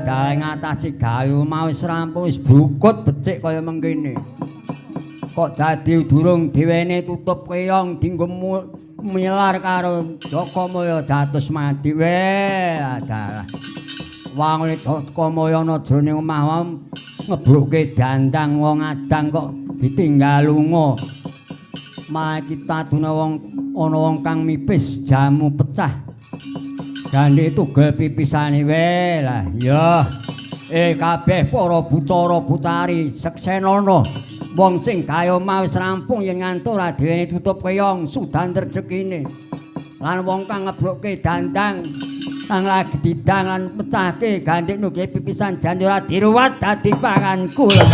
Dalang ngatasi gawe omah wis rampung wis brukut becik kaya mengkene. Kok dadi durung diwene tutup keong dinggo milar karo Jakamaya dados mati dalah. Wong Jakamaya ana jroning omah ngebruke dandang wong adang kok ditinggal lunga. Malah kita duna wong ana wong kang mipis jamu pecah. Gandhe tugel pipisane wae lah ya kabeh para bucara putari seksenana wong sing gawe omah wis rampung yen ngantuk ora diwene tutup keong sudan rejekine lan wong kang ngebrokke dandang kang lagi didang lan pecahke gandhe nuge pipisan jan ora diruwat dadi panganku lho.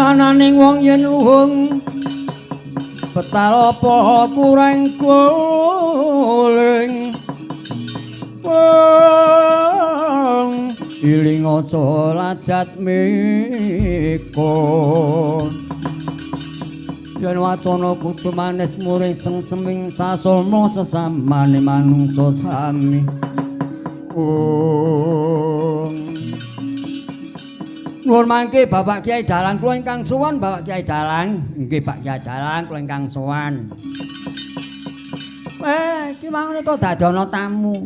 ananing wong yen luhung betal apa kurang guling wong iling aja lajat mikun yen wacana kudu manis muring seming sasulma sesamane manungsa sami nuwun mangke Bapak Kyai Dalang kula ingkang sowan Bapak Kyai Dalang nggih Pak Kyai Dalang kula ingkang sowan iki menika dadi ana tamu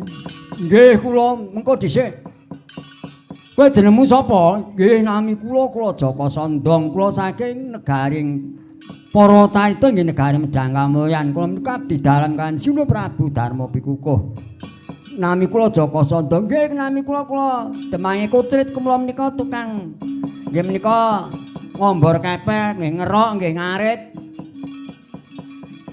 nggih kula mengko dhisik kowe jenengmu sapa nggih nami kula Joko Sondong kula saking negaring para taita nggih negaring Medang Kamulyan kula menika abdi dalam kan Sinu Prabu Darma Pikukuh nami kula Joko Sondong nggih nami kula Demange Kutrit kula menika tukang nggih menika ngombor kepek nggih ngerok nggih ngarit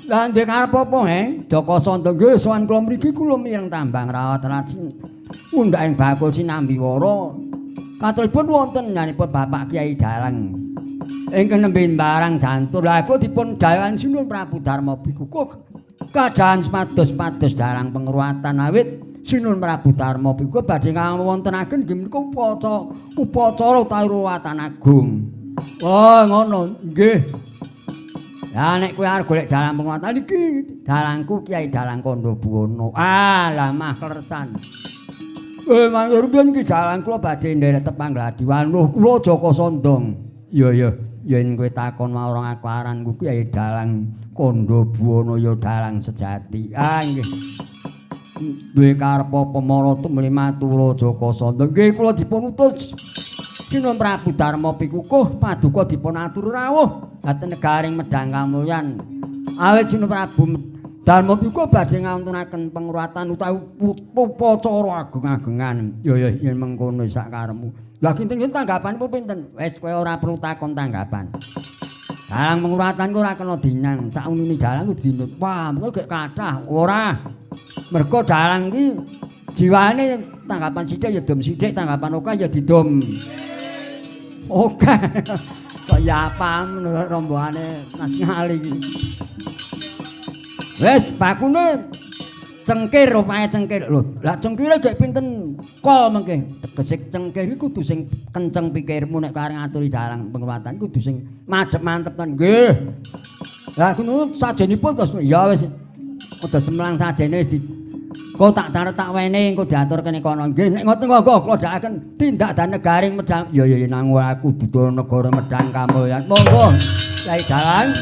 lah ndek arep apa Joko Sondong nggih sowan kula mriki kula mireng tambang rawat rajin undhak ing bakul sinambi wara katuripun wonten nyanipun Bapak Kyai Dalang ingkang nembe barang jantur lah kula dipun dawuhan Sinuwun Prabu Darma Pikukuh kadhahan sepados dalang pengruatan awit Sinuwun Prabu Darma Pikukuh badhe ngawontenaken nggih menika upacara Taruwatan Agung. Oh ngono nggih. Lah nek kowe arep golek dalang pengruatan iki dalangku Kyai Dalang Kandha Buwana. Lah mah kleresan. Mandur piyen iki dalang kula badhe nderek tepang gladi wanuh kula Joko Sondong. Iya yen kowe takon marang aku aranku Kyai Dalang Kandha Buwana ya dalang sejati. Nggih. Duwe karep pemara tumrap matur Joko Sondong. Nggih kula dipun utus Sinuwun Prabu Darma Pikukuh paduka dipun atur rawuh dhateng negaring Medang Kamulyan. Awit Sinuwun Prabu Darma Pikukuh badhe ngawontenaken pengruatan utawi upacara agung-agungan. Ya yen mengkono sak karepmu. Lah kinten tanggapanipun pinten? Wis kowe ora perlu takon tanggapan. Dalang pengruatan ora kena dinyang, sak unine dalang kudu dinut. Wah, mengko gek kathah ora. Mergo dalang iki jiwane tanggapan sithik ya dom sithik, tanggapan oka ya didom. Oke. Kok ya apaan menurut rombongane Mas Ngali iki. Wis bakune cengkir rupae cengkir lho. Lah cengkire gek pinten kol mengke. Tegesik cengkir iku kudu sing kenceng pikirmu nek kareng ngaturi dalang pengruatan kudu sing madhep mantep ten. Nggih. Lah ngono sajenipun terus ya wis udah semlang sajene wis kok tak tarik tak wene engko diatur kene kono. Nggih nek ngoten monggo kula dhakaken tindak dan negaring Medang. Ya nang aku dudu negara Medang Kamulyan. Monggo Kyai Dalang.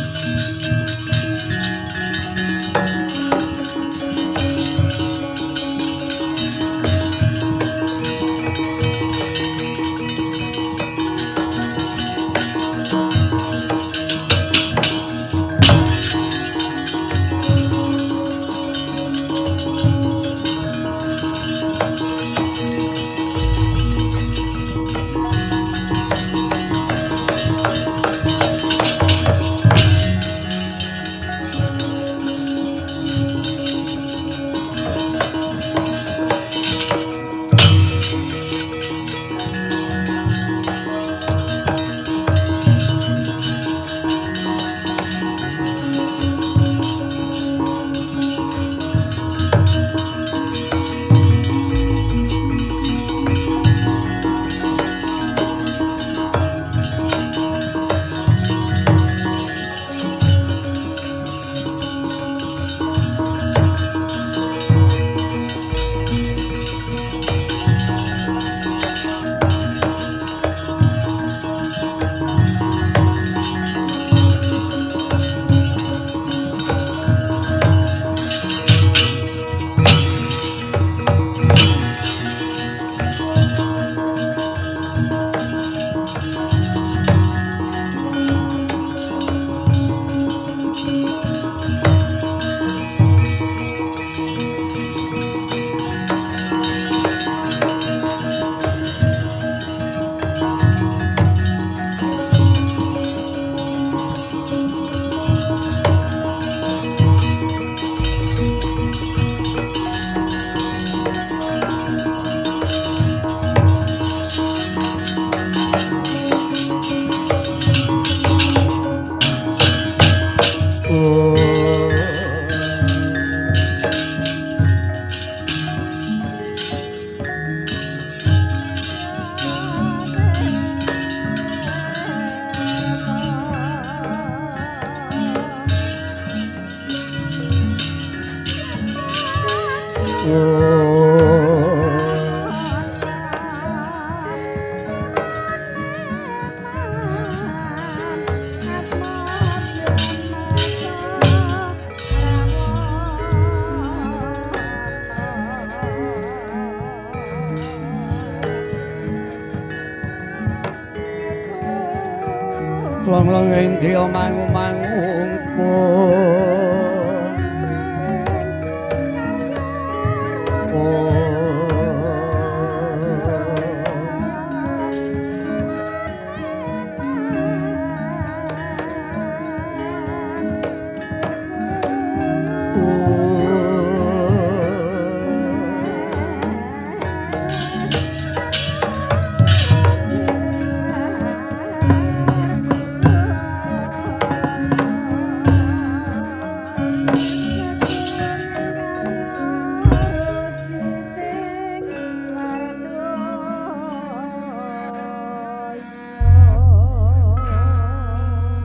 Long ing griya mangu-mangu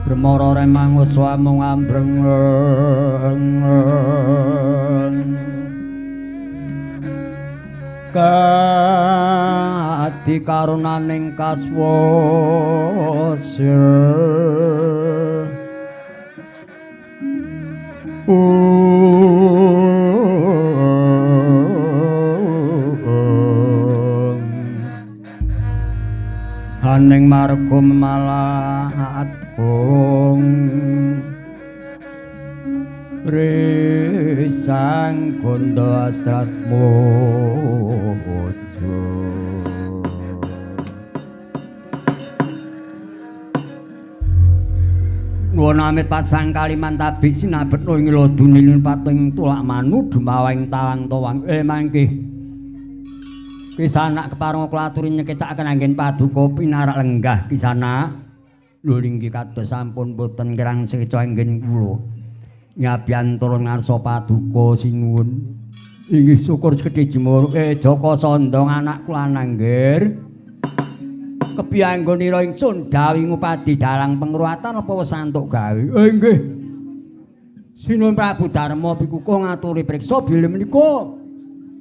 Bremara remang uswamung ambreng kati karunaning kaswasya haning marga malaat risang gondo astrat mojo nuwun amit pasang kaliman tabik sinabetno ing ladunilin pating tulak manu dumawing tawang towang mangke Kisana keparung kula aturi nyeketaken anggen paduka pinarak lenggah Kisana lho inggih kados sampun boten kirang seca anggen kula nyabian turun ngarsa paduka sinuwun inggih syukur sekedhi jemur Jaka Sandong anak kula nangger kepianggonira ingsun dawi ngupadi dalang pengruatan apa wis antuk gawe inggih Sinuwun Prabu Darma pikukuh ngaturi priksa bilih menika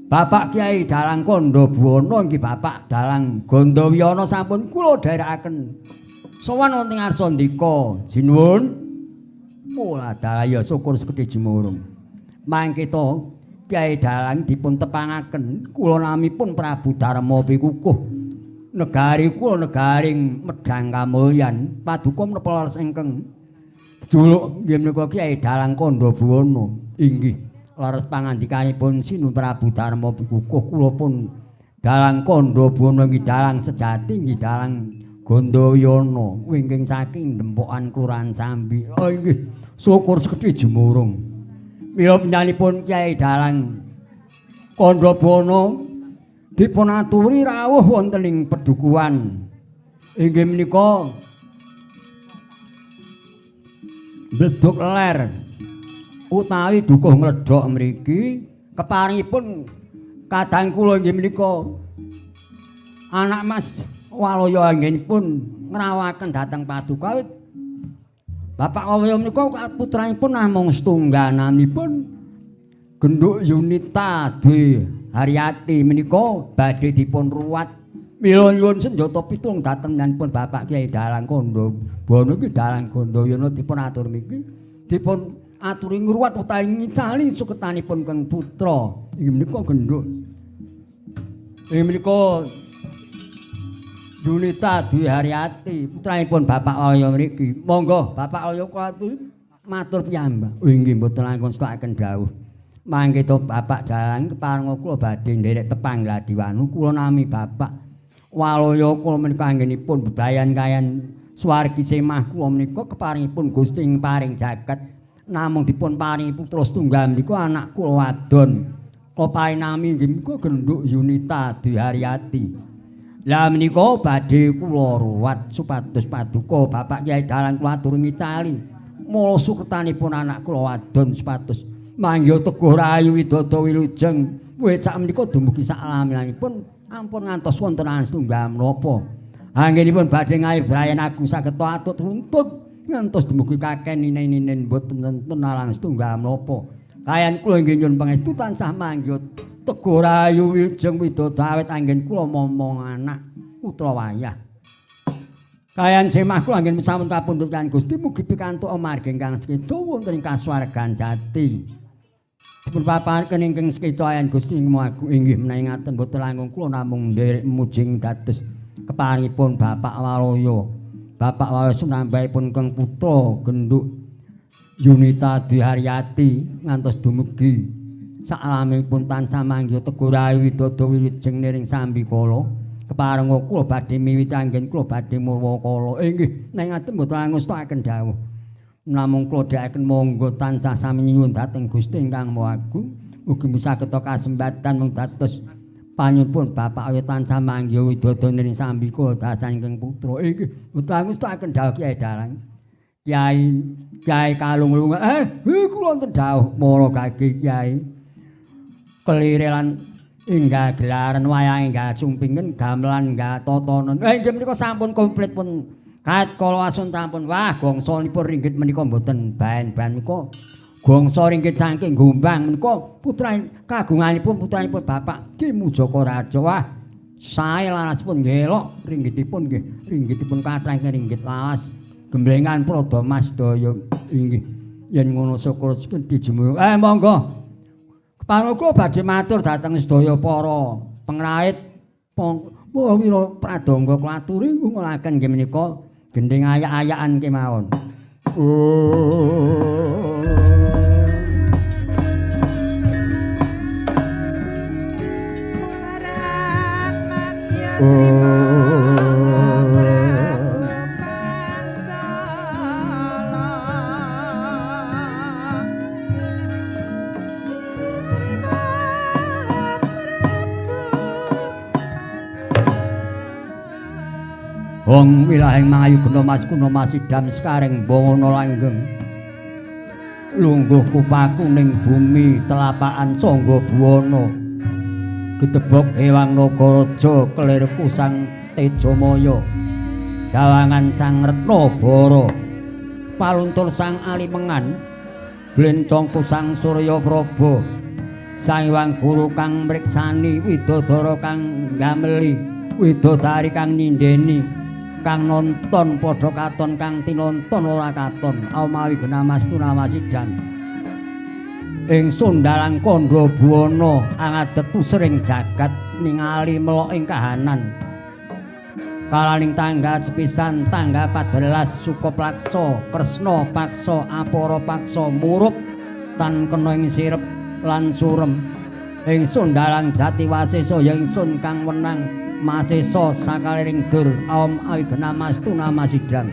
Bapak Kyai Dalang Kandha Buwana inggih Bapak Dalang Gandawiyana sampun kula dherekaken sowan wonten ngarsa ndika sinuwun mula dalaya syukur sekedhi jemurung mangke to Kyai Dalang dipun tepangaken kula namipun Prabu Darma pikukuh negari kula negaring Medang Kamulyan paduka menapa leres ingkang juluk nggih menika Kyai Dalang Kandha Buwana inggih leres pangandikanipun Sinuwun Prabu Darma pikukuh kula pun Dalang Kandha Buwana nggih dalang sejati nggih dalang Gandawiyana wingking saking Dempokan Kelurahan Sambi inggih syukur sekedhi jemurung mila panjenenganipun Kyai Dalang Kandha Buwana dipun aturi rawuh wonten ing Pedukuhan inggih menika Bledug Ler utawi dukuh ngledhok mriki keparingipun kadang kula inggih menika anak Mas Walaya anggenipun ngrawaken dhateng paduka Bapak Walaya menika putranipun namung setunggananipun Genduk Yunita Dwi Haryati menika badhe dipun ruwat mila nyuwun senjata pitung dhateng nyanipun Bapak Kyai Dalang Kandha Buwana iki Dalang Gandawiyana dipun atur mriki dipun aturi ngruwat utawi ngicali suketanipun kang putra inggih menika Genduk inggih menika Yunita Dwi Haryati putranipun Bapak Walaya mriki monggo Bapak Walaya kula aturi matur piyambak inggih mboten langkung sekaken dawuh mangke to Bapak Dalang keparenga kula badhe nderek tepang Gladiwanu kula nami Bapak Walaya kula menika anggenipun bebayan kayan swargi semah kula menika keparingipun Gusti paring jagat namung dipun paringi putra setunggal menika anak kula wadon kula parinami nggih menika Genduk Yunita Dwi Haryati lah menika badhe kula ruwat supados paduka Bapak Kyai Dalang kula aturi ngicali mula sukertanipun anak kula wadon supados mangya Teguh Rahayu Widodо Wilujeng wit sak menika dumugi sak laminipun ampun ngantos wonten setunggal menapa anggenipun badhe ngawibrayan agung saged atut runtut ngantos dumugi kaken ninen-ninen boten nenten nalang setunggal menapa kayan kula inggih nyuwun pangestu tansah manggyut Teguh Rahayu Wilujeng Widodari awit anggen kula momong anak putra wayah. Kayan semah kula anggen sampun kapundhut kan Gusti mugi pikantuk amargi ingkang sekedha wonten ing kasuwargan jati. Dipun papaken ingkang sekedha ayan Gusti Maha inggih menawi ngaten boten langkung kula namung nderek mujing dados keparingipun Bapak Waloyo. Bapak Waloyo sunambahipun keng putra genduk Yunita Dwi Haryati ngantos dumugi saklamipun tansah manggih Teguh Rahayu Widodari wilujeng niring sambikala keparenga kula badhe miwiti anggen kula badhe murwakala inggih nek ngaten boten ngustakaken dawuh namung kula dhekaken monggo tansah sami nyuwun dhateng Gusti ingkang Maha Agung mugi sageta kasembatan mung dados panyuwun Bapak ayo tansah manggih Widodari niring sambikala dasanipun putra inggih boten ngustakaken dawuh Kyai Dalang Kyai Kalung lunga kula wonten dawuh mara kaki Kyai kelire lan inggah gelaran wayang inggah sumpingen gamelan inggah tatanan inggih menika sampun komplit pun kaet kala asun sampun wah gongsanipun ringgit menika mboten bahan-bahan menika gongsa ringgit saking Gombang menika putra kagunganipun putranipun Bapak Ki Mujaka Raja wah sae larasipun ngelok ringgitipun nggih ringgitipun kathah ringgit lawas gemblengan Prada Mas Daya inggih yen ngono syukur dijemur monggo Kepareng kula badhe matur dhateng sedaya para pengrahit Wira Pradangga Klaturi ngulaken nggih menika gendhing ayak-ayakan kemawon. Wong wilahing Mangayu Guna Mas Idam sekaring bangono langgeng lungguh kupaku ning bumi telapakan Sangga Buwana gedebok ewang Nagaraja kelirku Sang Tejamaya gawangan Sang Retnabara paluntur Sang Alimengan blencongku Sang Surya Praba Sang Hyang Guru kang mriksani widodara kang gameli widodari kang nyindeni kang nonton padha katon kang tinonton ora katon amawi genamas tunamas Idam ing Sundalang Kandha Buwana angadeg pusering jagat ningali melok ing kahanan kalaning tanggal sepisan tanggal 14 Sukaplaksa Kresna paksa Apara paksa murup tan kena ing sirep lan surem ing Sundalang Jatiwasesa ya ingsun kang wenang Masesa sakaliring dur aom awigena mastuna Idam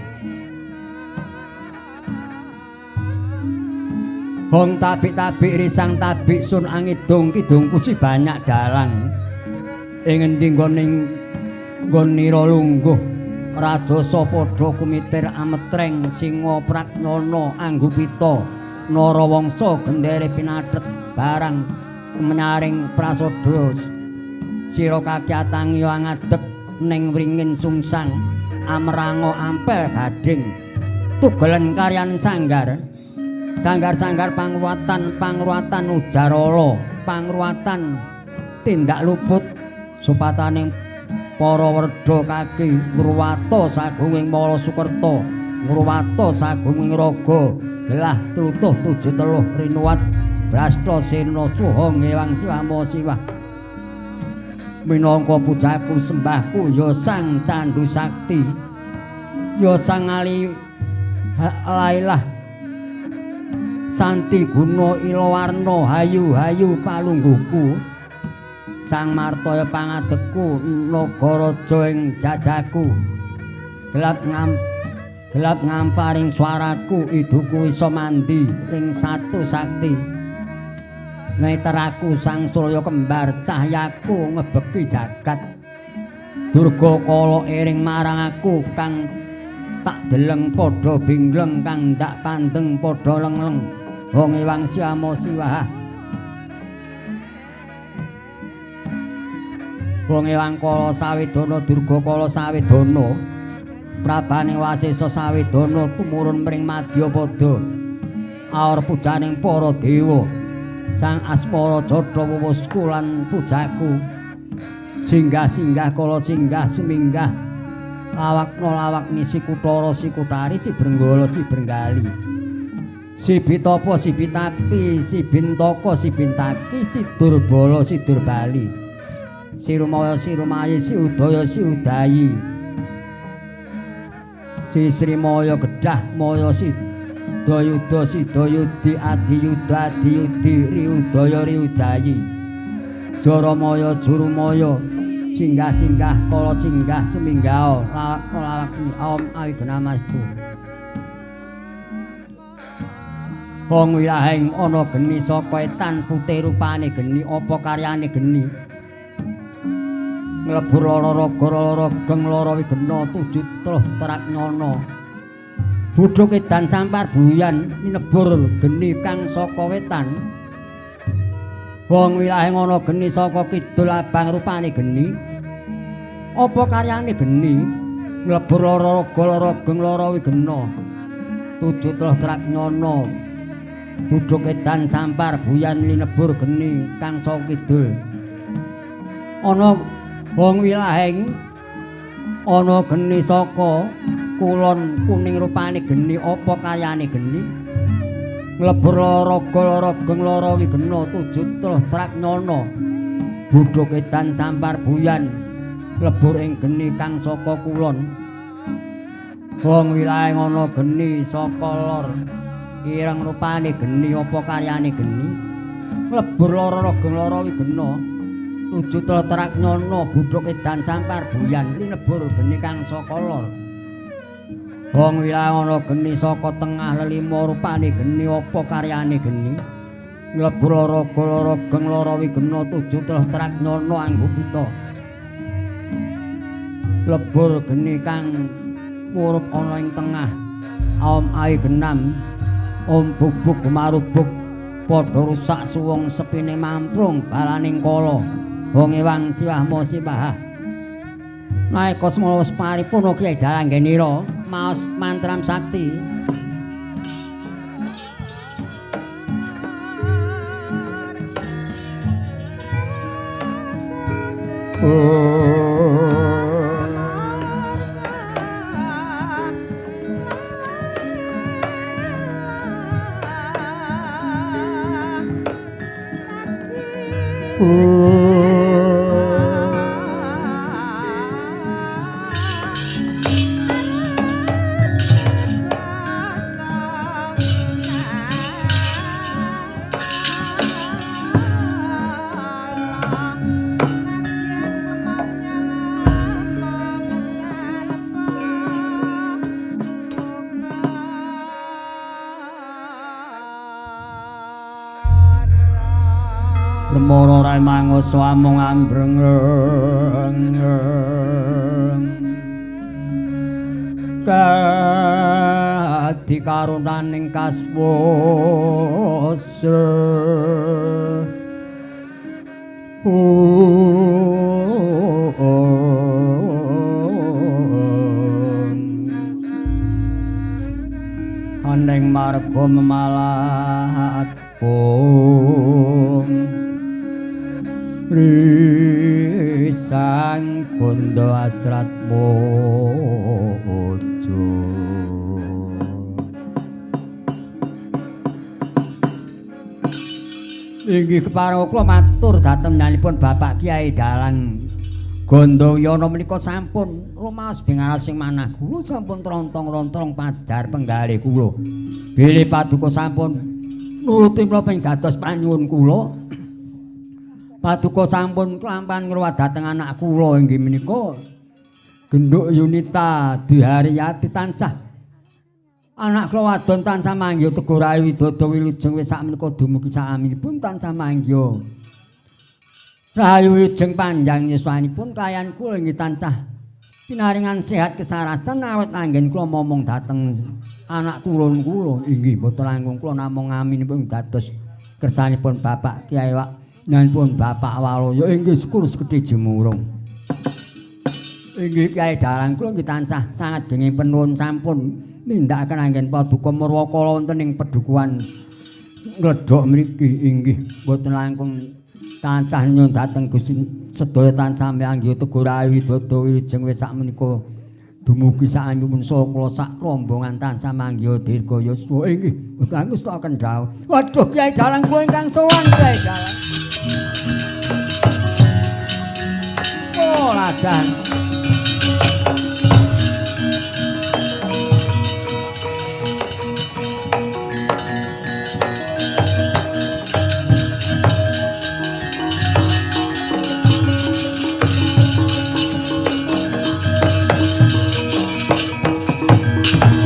Hong tabik-tabik risang tabik sun angidung kidung kusi banyak dalang ing endi nggonira lungguh radosa padha kumitir ametreng singa pragnana anggupita narawangsa gendere pinathet barang menyaring prasoda sira kakyatang ya ngadeg ning wringin sungsang amrango ampel gading tugelen karyan sanggar pangruatan ujarala pangruatan tindak luput supataning para werda kaki ngruwata sagunging Mala Sukerta ngruwata sagunging raga gelah tlutuh 73 rinuwat Brasta Sena Suha ngewang Siwama Siwah minangka pujaku sembahku ya Sang Candu Sakti ya Sang Ali Lailah Santi Guna Ilawarna hayu-hayu palungguhku Sang Martaya pangadegku Nagaraja ing jajaku gelap ngamparing swaraku iduku isa mandi ring satu sakti neteraku Sang Surya Kembar cahyaku ngebeki jagat Durga Kala iring marang aku kang tak deleng padha bingleng kang ndak pandeng padha lengleng Hong Ewang Siwama Siwah Hong Ewang Kala Sawedana Durga Kala Sawedana Prabane Wasesa Sawedana tumurun mring Madyapada aur pujaning para dewa Sang Asmara Jatha wuwusku lan pujaku singgah-singgah kala singgah suminggah lawakna lawak misi kuthara si kutari si brenggala si brenggali si bitapa si bitapi si bintaka si bintaki si durbala si durbali si rumaya si rumayi si udaya si udayi si srimaya gedhah maya si dayuda si dayudi adiyuda adiyudi riudaya riudayi jaramaya jurumaya singgah-singgah kala singgah suminggah lawak-lawakni om awiganastu wong wilahing ana geni saka etan putih rupane geni apa karyane geni nglebur lara raga lara geng lara wigena tujuh truh traknyana budhuk edan sampar buyan minebur geni kang saka wetan wong wilahing ana geni saka kidul abang rupane geni apa karyane geni nglebur lara raga lara geng lara wigena tujuh truh traknyana budhuk edan sampar buyan linebur geni kang saka kidul ana wong wilahing ana geni saka kulon kuning rupane geni apa karyane geni nglebur raga lara geng lara wigena tujuh truh traknyana budhuk edan sampar buyan lebur ing geni kang saka kulon wong wilahing ana geni saka lor ireng rupane geni apa karyane geni nglebur lara geng lara wigena tujuh truh traknyana budhuk edan sampar buyan linebur geni kang saka lor wong wilahing ana geni saka tengah lelima rupane geni apa karyane geni nglebur raga lara geng lara wigena tujuh truh traknyana anggo kita lebur geni kang murup ana ing tengah om ai genam om bubuk marubuk padha rusak suwung sepine mamprung balaning kala wong ewang siwah mo sibah naik kosmos paripurna Kyai Jalanggenira maos mantram sakti Lemoro rai mangoso amung ambreng kadi karunaning kaswasa andeng marga memalat risang kondo astrat mojo inggih kepareng kula matur dhateng nyanipun Bapak Kyai Dalang Gandayana menika sampun rumaos bingaraos sing manah kula sampun trontong-rontong padhar penggalih kula bilih paduka sampun nuruti menapa ing dados panyuwun kula paduka sampun kelampahan ngruwat dhateng anak kula inggih menika Genduk Yunita Dihariyati tansah anak kula wadon tansah manggih Teguh Rayi Widodo Wilujeng wis sakmenika dumugi saminipun tansah manggih Rahayu Wilujeng panjang yuswanipun kayan kula inggih tansah pinaringan sehat kesarasan awet anggen kula momong dhateng anak turun kula inggih boten langkung kula namung ngaminipun dados kersanipun Bapak Kyai nyanipun Bapak Waloyo inggih sekul sekedhi jemurung. Inggih Kyai Dalang kula nggih tansah sangat genging penuwun sampun nindakaken anggen paduka murwa kala wonten ing pedukuhan ngledhok mriki inggih boten langkung tansah nyuwun dhateng Gusti sedaya tansah manggihi Teguh Rayi Widodo Wilujeng wis sakmenika dumugi sampun saha kula sak rombongan tansah manggihi dirga yuswa inggih boten ngustaken dawuh. Waduh Kyai Dalang kula ingkang sowan Kyai Dalang. Oh ladan.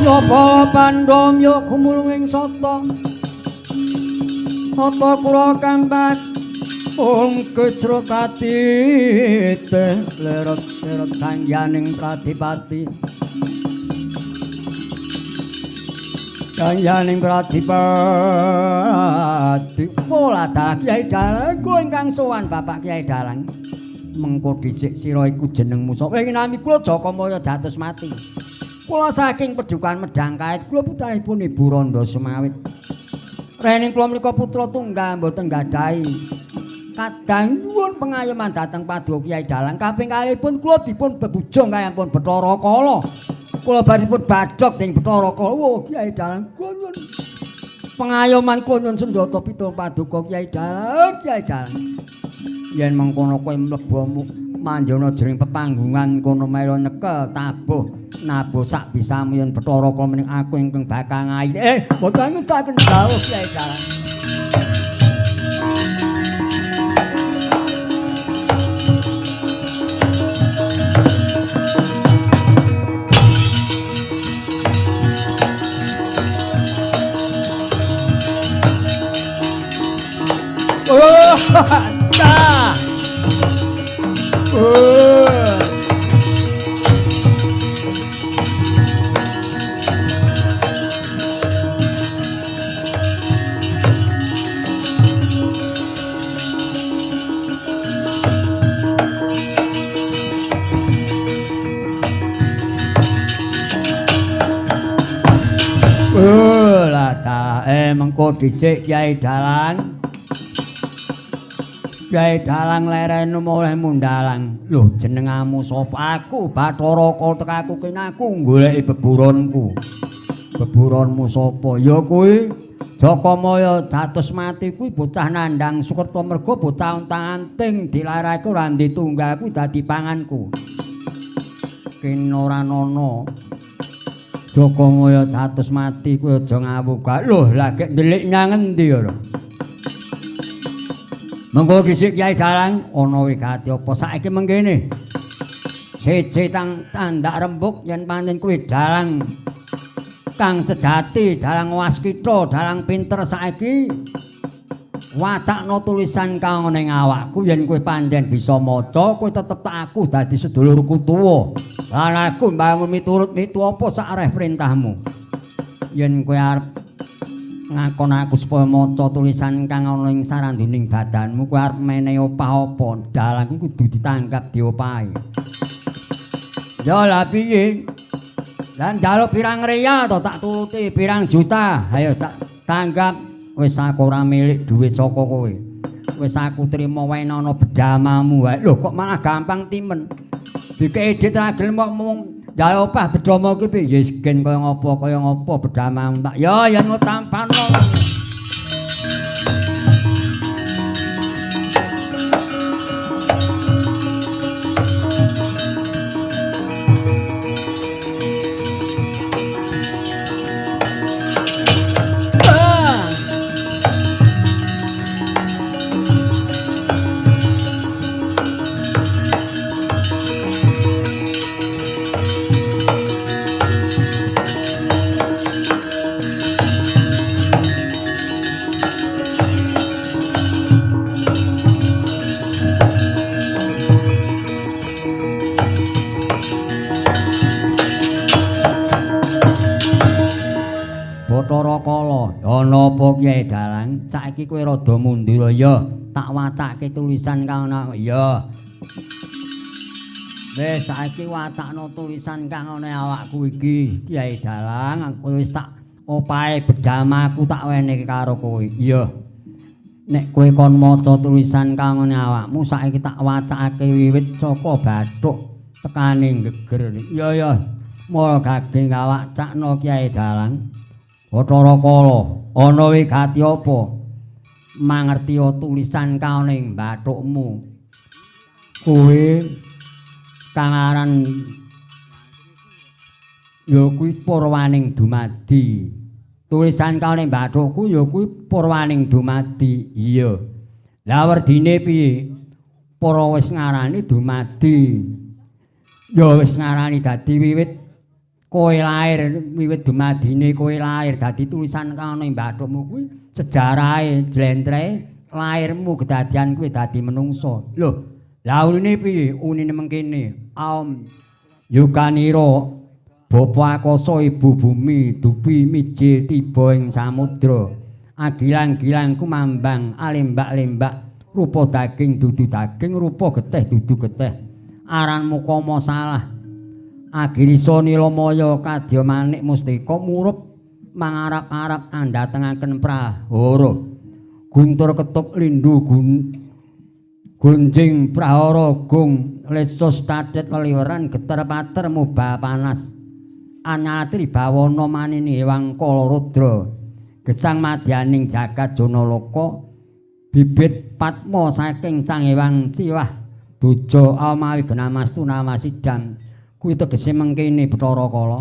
Ya bala pandom ya kumulunging sata Tata kula kampat kecrokati lerot sangyaning pradipati Sangyaning pradipati Pola dalang Kyai Dalang kula ingkang sowan Bapak Kyai Dalang mengko dhisik sira iku jenengmu sapa ing nami kula Jakamaya dados mati kula saking Pedukan Medang Kait kula putranipun Ibu Randa Semawit rening kula menika putra tunggal mboten gadhahi kadang nyuwun pengayoman dhateng Paduka Kyai Dalang kaping kalihipun kula dipun bebujung kayampun Bathara Kala kula baripun badhok ing Bathara Kala wah Kyai Dalang kula nyuwun pengayoman kula nyuwun sendata pitulung Paduka Kyai Dalang yen mengkono kowe mlebu manjana jering pepanggungan kono melu nyekel tabuh nabuh sak bisamu yen Bathara Kala mening aku ingkang bakal ngayi boten ngestaken dawuh Kyai Dalang. Oh, ta. Lah ta mengko dhisik Kyai Dalang. Kyai Dalang lerene mulih mundalang. Lho jenengamu sapa? Aku Bathara Kala tekaku kene aku goleki beburonku. Beburonmu sapa? Ya kuwi Jakamaya dados mati kuwi bocah nandhang Sukerta merga bocah untang-anting dilarake ora ditunggal kuwi dadi panganku. Kene ora ana Jakamaya dados mati kuwi aja ngawuh. Lho lagi ndelik nyang endi ya? Mengko dhisik Kyai Dalang ana wigati apa saiki mengkene. Siji tandak rembug yen pancen kuwi dalang kang sejati, dalang waskita, dalang pinter saiki wacakno tulisan kang ning awakku yen kowe pancen bisa maca, kowe tetep tak aku dadi sedulurku tuwa. Lan aku mbangun miturut mitu apa sak areh perintahmu. Yen kowe arep ngakon aku supaya maca tulisan kang ana ing saranduning badanmu kowe arep menehi opah apa dalang iku kudu ditanggap diopahi. Ya lah piye? Lan njaluk pirang reya to tak turuti pirang juta. Ayo tak tanggap wis aku ora milik dhuwit saka kowe. Wis aku trima wae ana bedamamu wae. Lho kok malah gampang timen. Dikei ra gelem mung ya opah bedama ki piye gen kaya ngopo bedamamu tak ya yen ngutampano. Bathara Kala, ana apa Kyai Dalang? Saiki kowe rada mundur ya, tak wacake tulisan kang ana ya. Wis saiki wacakno tulisan kang ana awakku iki, Kyai Dalang, aku wis tak Opahe bedamaku tak wenehke karo kowe. Iya. Nek kowe kon maca tulisan kang ngene awakmu saiki tak wacake wiwit saka bathuk tekaning geger. Iya ya. Mula gaging kawacakno Kyai Dalang. Bathara Kala, ana wigati apa? Mangerti tulisan kang ning bathukmu. Kowe kang aran ya kuwi purwaning dumadi. Tulisan kang ning bathukku ya kuwi purwaning dumadi. Iya. Lah werdine piye? Para wis ngarani dumadi. Ya wis ngarani dadi wiwit kowe lair, wiwit dumadine kowe lair dadi tulisan kang ning bathukmu kuwi sejarahe jlentreh lairmu kedadian kowe dadi menungso. Lho, lah unine piye? Unine mengkene. Yukanira Bapa Akasa Ibu Bumi dupi miji tiba ing samudra. Agilang-gilang kumambang alembak-lembak rupa daging dudu daging, rupa getih dudu getih. Aran mukama salah. Agirisa Nilamaya kadya manik mustika murup mangarap-arap andhatengaken prahara. Guntur ketuk lindu gunjing prahara gung lesus tadet weliweran geter pater mubah panas. Anyatri bawana manini ewang kala rudra gesang madyaning jagat Janalaka bibit patma saking sang ewang siwah bojo amawi genamastu namasidam kuwi tegese mengkene Bathara Kala.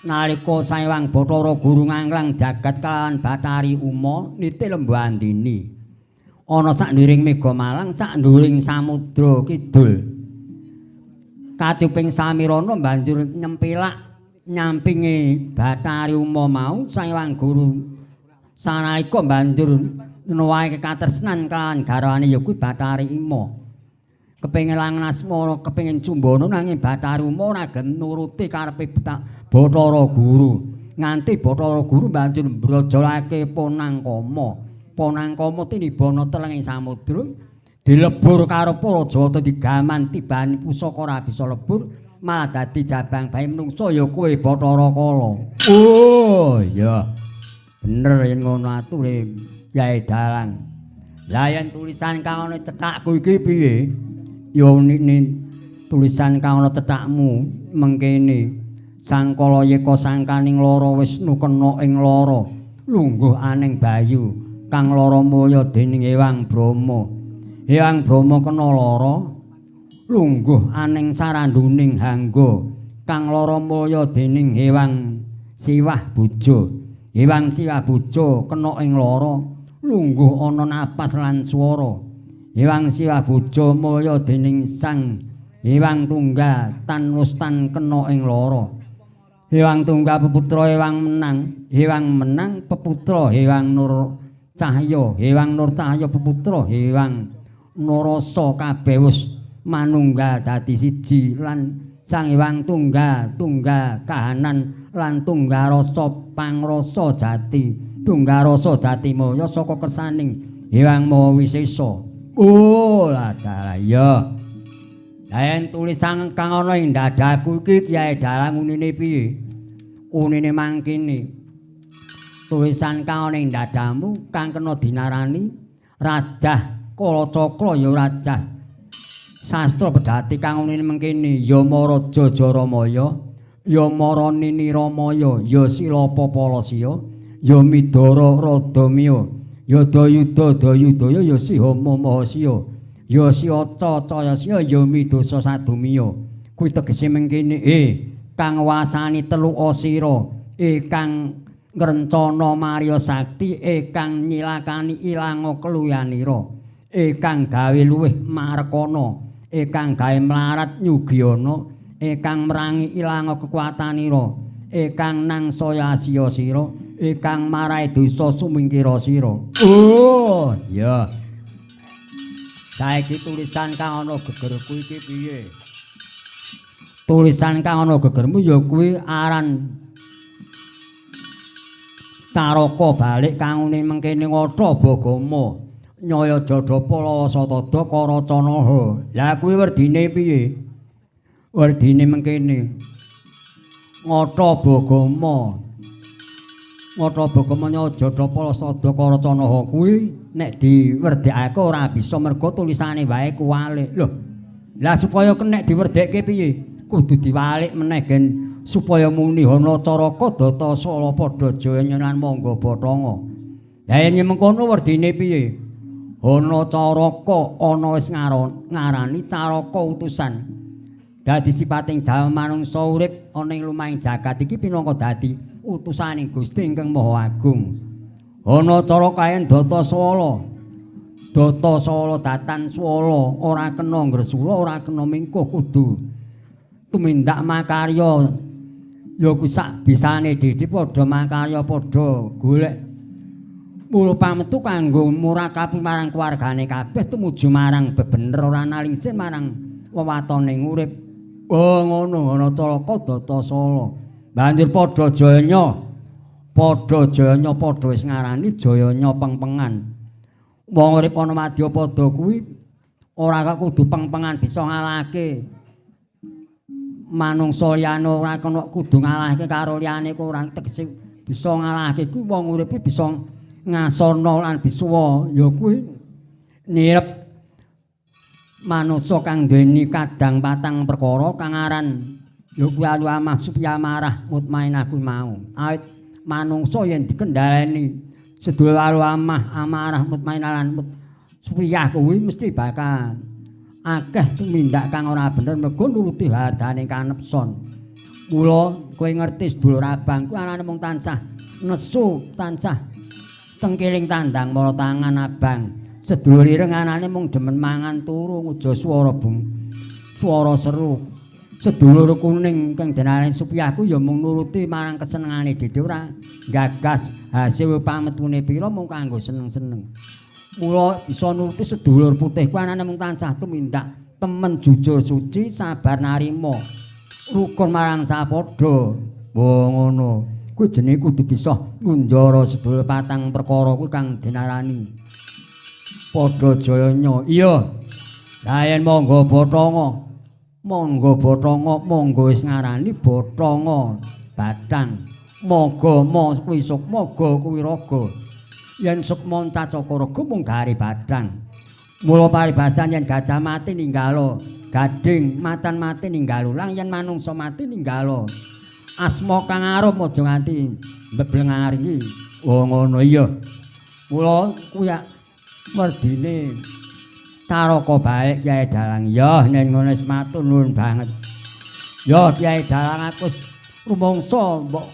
Nalika sang ewang Bathara Guru nganglang jagat kalawan Bathari Uma niti lembu andini ana sak ndiring Mega Malang sak nduring samudra kidul. Katuping samirana banjur nyempilak nyampinge Bathari Uma mau sang ewang guru sanalika banjur nuwahi katresnan kalawan garwane ya kuwi Bathari Uma. Kepengin langen asmara, kepengin cumbana nanging Bathari Uma ora gelem nuruti karepe Bathara Guru. Nganti Bathara Guru banjur mbrojolake Ponangkama. Ponangkama tinibana telenging samudra. Dilebur karo para Jawata digaman tibani pusaka ora bisa lebur malah dadi jabang bae menungso ya kowe Bathara Kala. Oh iya. Bener yen ngono ature Kyai Dalang. Lah yen tulisan kang ana cetakku iki piye? Ya nini tulisan kang ana cetakmu mengkene. Sangkala yeka sangkaning lara Wisnu kena ing lara lungguh aning bayu kang lara mulya dening Ewang Brama. Hyang Brama kena lara lungguh aning saranduning hangga kang lara mulya dening Hyang Siwah Bojo. Hyang Siwah Bojo kena ing lara lungguh ana napas lan swara. Hyang Siwah Bojo mulya dening Sang Hyang Tunggal tan Wustan kena ing lara. Hyang Tunggal peputra Hyang Menang peputra Hyang Nur Cahya. Hyang Nur Cahya peputra Hyang Narasa kabeh wis manunggal dadi siji lan Sang Hyang Tunggal kahanan lan tunggal rasa pangrasa jati tunggal rasa jati maya saka kersaning Hyang Maha Wisesa. Oh lah ya. Yen tulisan kang ana ing dadaku iki Kyai Dalang unine piye? Unine mangkene. Tulisan kang ana ing dadamu kang kena dinarani Rajah Kalacakra ya rajah sastra pedhati kang unine mengkene ya Maraja Jaramaya ya Maranini Ramaya ya Silapa Siya ya Midara Radamya ya Dayuda Dayudaya ya Sihama Mahasiya ya Siaca Cayasiya ya Midasa Sadumya. Kuwi tegese mengkene kang wasani telu asira kang ngrencana Marya Sakti kang nyilakani ilanga keluyanira kang gawe luwih marekana kang gawe mlarat nyugiyana kang merangi ilanga kekuatanira kang nang saya asiya sira kang marahi dosa sumingkira sira. Oh ya. Saiki tulisan kang ana gegerku iki piye? Tulisan kang ana gegermu ya kuwi aran Caraka balik kang une mengkene Ngotha Bagama. Nyaya Jada Palawa Satada Karacanaha. Lah kuwi werdine piye? Werdine mengkene Ngotha Bagama Ngata Bagamanya Jadapala Sada Karacanaha kuwi nek diwerdekake ora bisa merga tulisane wae kuwalik. Lho, lah supaya kenek diwerdekke piye? Kudu diwalik meneh gen supaya muni ana caraka data sala padha jaya lan mangga bathanga. Lah yen mengkono werdine piye? Ana caraka ana wis ngarani caraka utusan. Dadi sipating jalma manungsa urip ana ing lumahing jagat iki pinangka dadi utusaning Gusti ingkang Maha Agung. Ana cara kaen data swala. Data swala datan swala ora kena ngresula, ora kena mingkuh kudu tumindak makarya. Ya ku sak bisane dhewe padha makarya padha golek mula pametu kanggo murakapi marang keluargane kabeh tumuju marang bebener ora nalingsin marang wewatoning urip. Oh ngono ana caraka data swala. Banjur padha jayanya padha wis ngarani jayanya pengpengan. Wong urip ana madya padha kuwi ora kok kudu pengpengan bisa ngalahke manungsa liyane, ora kena kudu ngalahke karo liyane kok ora tegese bisa ngalahke kuwi wong urip bisa ngasana lan bisuwa ya kuwi nirep manungsa kang duweni kadang patang perkara kang aran ya kuwi alwamah supyamarah mutmainah kuwi mau. Awit manungsa yen dikendhaleni sedulur alwamah amarah mutmainah lan supyah kuwi mesti bakal akeh tumindak kang ora bener mergo nuruti hardane kanepson. Mula kowe ngerti sedulur abang kuwi anane mung tansah nesu, tansah tengkiling tandang mara tangan abang. Sedulur ireng anane mung demen mangan turu nguja swara seru. Sedulur kuning kang denane supyahku ya mung nuruti marang kesenengane dhewe ora gagas hasil pametune pira mung kanggo seneng-seneng. Mula bisa nuruti sedulur putih ku anane mung tansah tumindak temen jujur suci sabar narima rukun marang sapadha. Wah ngono kuwi jenenge kudu bisa ngunjara sedulur patang perkara kuwi kang dinarani padha jayanya. Iya. Lah yen monggo bathanga. Monggo wis ngarani bathanga Bathang. Moga kuwi sukma, moga kuwi raga. Yen sukma cacakaraga mung gari Bathang. Mula paribasan yen gajah mati ninggalo gading, matan mati ninggalo lang, yen manungsa mati ninggalo asma kang arum aja nganti mbeblengaring. Oh ngono iya. Mula kuwi merdine Caraka balik Kyai Dalang. Ya nen ngono wis matur nuwun banget. Ya Kyai Dalang aku rumangsa mbok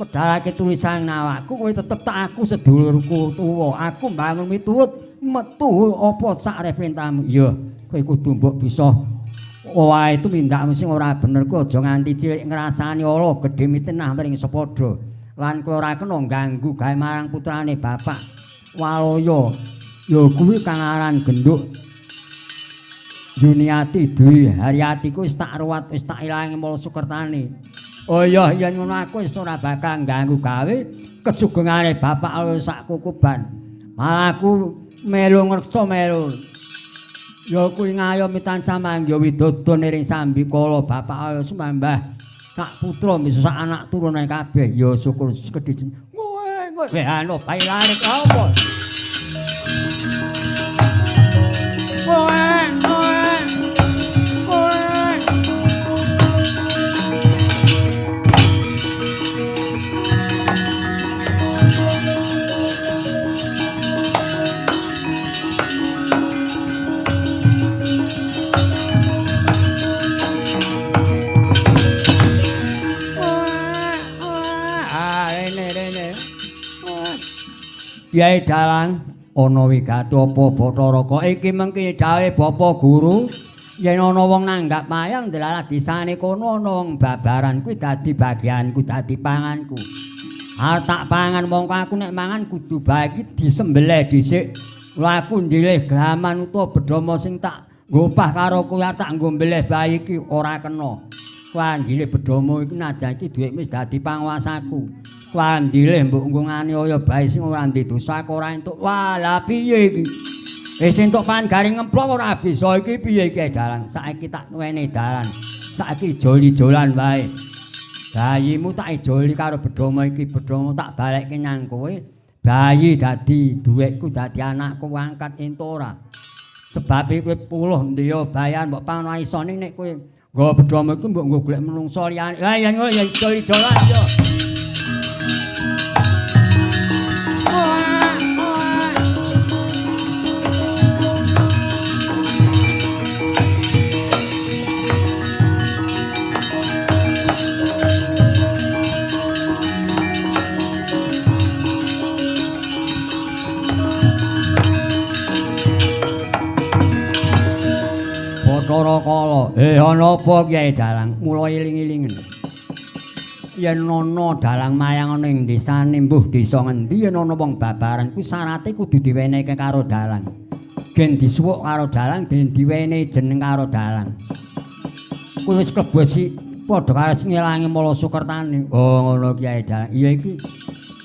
medhalake tulisan awakku kowe tetep tak aku sedulurku tuwa. Aku mbangun miturut metu apa sak repentamu. Ya kowe kudu mbok bisa wae tumindakmu sing ora bener ku aja nganti cilik ngrasani ala gedhe mitenah mring sepadha. Lan kowe ora kena ganggu gawe marang putrane bapak Waloya. Ya kuwi kang aran genduk Juniati Dwi Haryati ku wis tak ruwat wis tak ilangi mula sukertane. Oh iya yen ngono aku wis ora bakal ganggu gawe kesugengane bapak Waloya sak kukuban. Malah aku melu ngreksa melu. Ya kuwi ngayomi tansah mangya widodon ing sambikala bapak Waloya sumambah sak putra bisa sak anak turune kabeh. Ya syukur gedhe. Kowe anu bailane apa? Kyai Dalang ana wigati apa Bathara iki mengki dawuhe Bapak Guru yen ana wong nanggap mayang delalah disane kono ana wong babaran kuwi dadi bagianku dadi panganku. Arep tak pangan mongko aku nek mangan kudu bagi disembelih dhisik. Lha aku njilih gaman utawa bedhama sing tak ngopah karo kowe arep tak nggo mbelih bayi iki ora kena. Kowe njilih bedhama iki najan iki dhuwit wis dadi panguwasaku. Wandile mbok ngungani kaya bae sing ora ndek dosa ora entuk. Wah, la piye iki? Wis entuk pan garing ngemplok ora bisa iki piye iki Dalang? Saiki tak nuweni dalan. Saiki joli-jolan wae. bayimu tak ijoli karo bedhomo iki, bedhomo tak balekke nyang kowe. Bayi dadi duwekku, dadi anakku angkat ento ora. Sebab kowe puluh ndiya bayan mbok panono isone nek kowe nggo bedhomo iku mbok nggo golek menungso liyane. Lah yen ngono ya ijol-ijolan yo. Bathara Kala, ana apa Kyai Dalang? Mula iling-ilingen. Yen ana dalang mayang ana ing desane mbuh desa ngendi yen ana wong babaran ku syarate kudu diwenehke karo dalang. Gen disuwuk karo dalang, den diwenehi jeneng karo dalang. Kuwi wis klebu si padha karo sing ngelangi Mala Sukertani. Oh ngono Kyai Dalang. Iya iki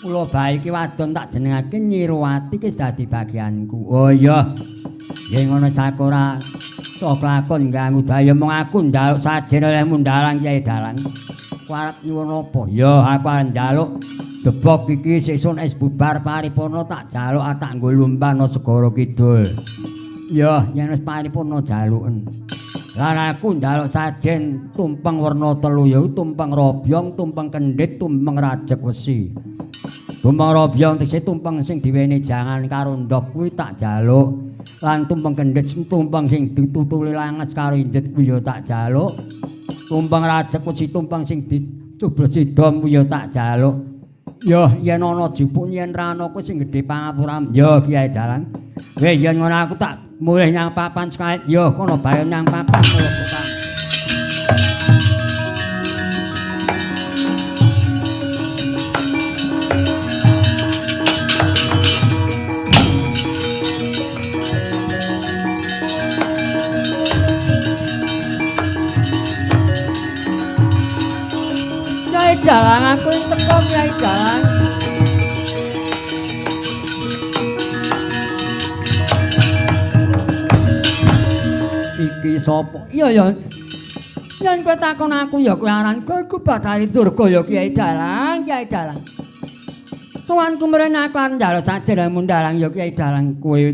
kula bae iki wadon tak jenengake Nyiruwati ki dadi bagianku. Oh iya. Yen ngono sakura sok lakon ganggu daya mung aku njaluk sajen oleh Mundalang Kyai Dalang. Ku arep nyuwun apa? Ya aku arep njaluk debok iki sesuk es bubar paripurna tak jaluk tak nggo lumbana Segara Kidul. Ya yen wis paripurna jaluken. Lan aku njaluk sajen tumpeng werna telu ya tumpeng robyong, tumpeng kendhit, tumpeng rajek wesi. Tumpeng robyong tegese tumpeng sing diwene jangan karo ndok kuwi tak jaluk. Lan tumpeng kendhit tumpeng sing ditutuli langes karo injet kuwi ya tak jaluk. Tumpeng rajek wesi tumpeng sing dicublesi dom kuwi ya tak jaluk. Ya yen ana jupuk yen ra ana kuwi sing gedhe pangapura ya Kyai Dalang. Weh yen ngono aku tak mulih nyang papan sekali ya kono bae nyang papan kula tukang. Kyai Dalang aku teko Kyai Dalang. Iki sapa? Iya ya. Yen kowe takon aku ya kowe aran kowe Bathari Durga ya Kyai Dalang, Kyai Dalang. Sowanku mrene aku arep njaluk sajen Mundalang ya Kyai Dalang. Kowe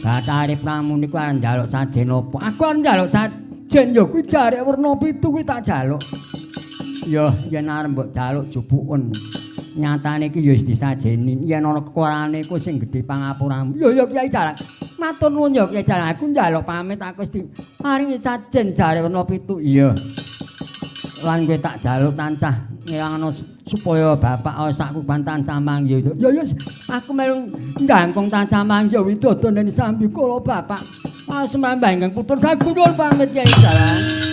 Bathari Pramuni ku arep njaluk sajen apa? Aku arep njaluk sajen ya kuwi jarek werna pitu kuwi tak jaluk. Ya yen arep mbok jaluk jupuken. Nyatane iki ya wis disajeni. Yen ana kekurangane ku sing gedhe pangapuramu. Ya Kyai Dalang. Matur nuwun ya Kyai Dalang. Aku njaluk pamit aku wis paringi sajen jare werna pitu. Iya. Lan kowe tak jaluk tansah ngilangno supaya bapak sak kuban tansah mangya. Ya aku melu nggangkung tansah mangya widodo ning sambi kula bapak. Semambah ingkang putur sagu nuwun pamit Kyai Dalang.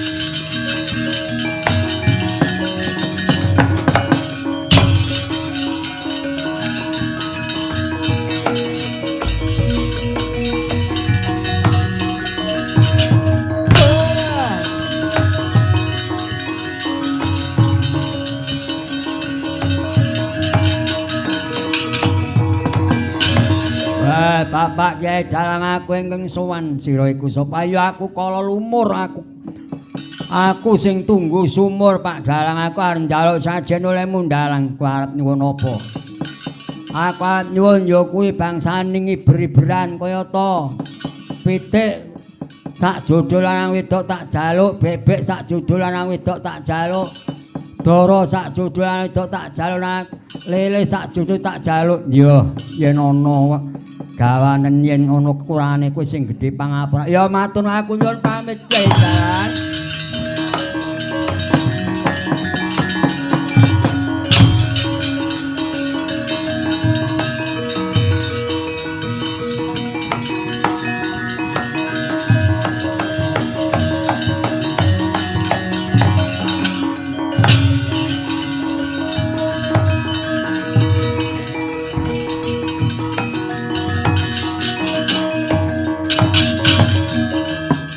Bapak Kyai Dalang aku ingkang sowan sira iku sapa? Ya aku kala lumur aku sing tunggu sumur Pak Dalang aku arep njaluk sajen oleh Mundalang. Ku arep nyuwun apa? Aku arep nyuwun ya kuwi bangsaning iber-iberan kaya ta. Pitik sak jodho lanang wedok tak jaluk, bebek sak jodho lanang wedok tak jaluk. Dara sak jodho lanang wedok tak jaluk, lele sak jodho tak jaluk. Ya yen ana gawanen yen ana kekurangane kuwi sing gedhe pangapura. Ya matur aku nyuwun pamit Kyai Dalang.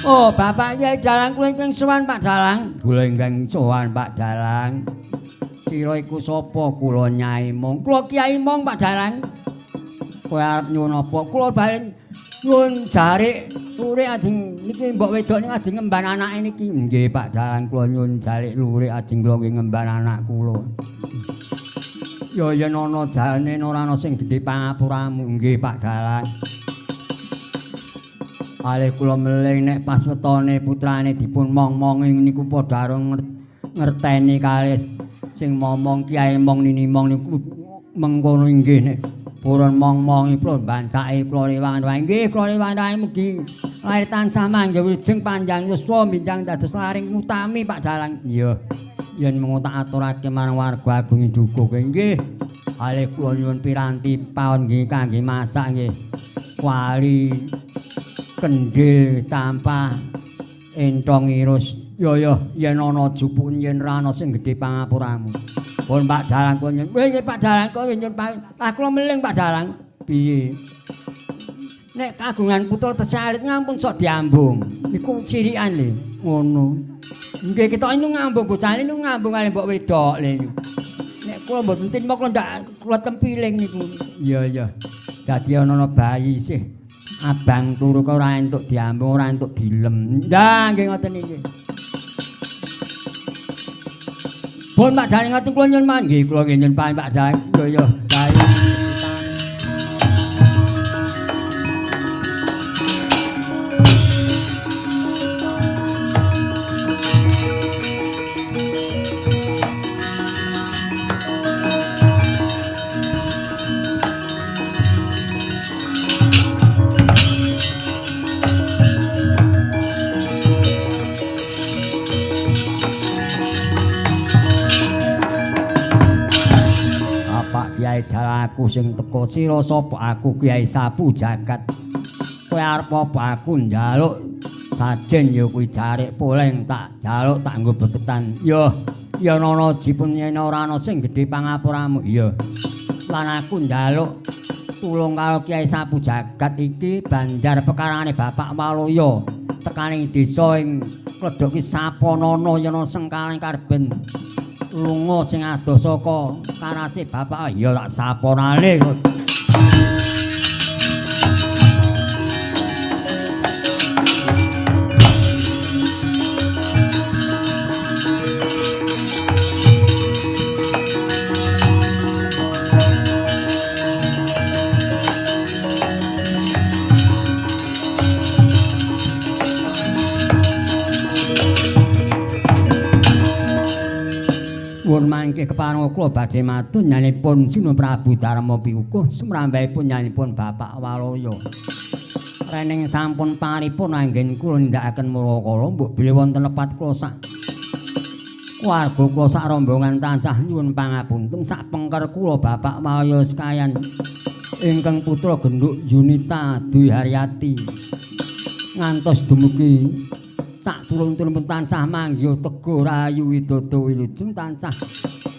Oh, Bapak Kyai Dalang kula ingkang sowan Pak Dalang. Kula ingkang sowan Pak Dalang. Sira iku sapa? Kula Nyai Mong. Kula Kyai Mong Pak Dalang. Kowe arep nyuwun apa? Kula balen Nuwun jarik lurik ajeng niki mbok wedok niki ajeng ngemban anake niki. Nggih Pak Dalang kula nyuwun jarik lurik ajeng kula nggih ngemban anak kula. Ya yen ana jane ora ana sing gedhe pangapuramu. Nggih Pak Dalang. Alih kula meling nek pas wetone putrane dipun mong-mongi niku padha ngerteni kalih sing momong Kiai Mong Nini Mong niku mengkono inggih nek purun mong-mongi kula bancake kula riwangan wae nggih kula riwangan mugi lair tansah manggih wilujeng panjang yuswa minjang dados laring utami Pak Dalang. Iya yen mengko tak aturake marang warga agung Dukuh nggih alih kula nyuwun piranti pawon nggih kangge masak nggih wali kendhil tampah entong irus ya yen ana jupuk yen ra ana sing gedhe pangapuramu. Pun Pak Dalang kula nyuwun. Nggih Pak Dalang kula nyuwun kula meling Pak Dalang. Piye? Nek kagungan putra tesalit ngampun sok diambung. Niku cirikan lho. Ngono. Nggih ketok ini ngambung bocah ini ngambung kali mbok wedok lho. Nek kula mboten tinmok kula ndak kula tempiling niku. Iya. Dadi ana bayi sih. Abang turu kok ora entuk diambung, ora entuk dilem. Ndah nggih ngoten iki. Pun Pak Dalang ngoten kula nyuwun manggih kula nyuwun Pak Dalang. Yo bayi. Kiai Dalaku sing teka sira sapa aku Kiai Sapu Jagat. Kowe arep apa aku njaluk sajen ya kuwi jarik poleng tak jaluk tak nggo bebetan. Ya ana dipun yen ora ana sing gedhe pangapuramu. Iya. Lan aku njaluk tulung karo Kiai Sapu Jagat iki banjar pekarane Bapak Waloya tekaning desa ing Kledhok ki Saponana yen ana sengkaling karben lunga sing adoh saka karase bapak ya tak saponane. Pun mangke kepareng kula badhe matur nyanipun Sinu Prabu Darma Piwukuh sumrambahipun nyanipun Bapak Waloya. Rening sampun paripun anggen kula nindakaken murakala mbok bilih wonten lepat kula sak warga kula sak rombongan tansah nyuwun pangapunten sak pengker kula Bapak Waloya sekayan ingkang putra genduk Yunita Dwi Haryati ngantos dumugi sak turun-turun tansah manggih Teguh Rayu Widodo wilujeng tansah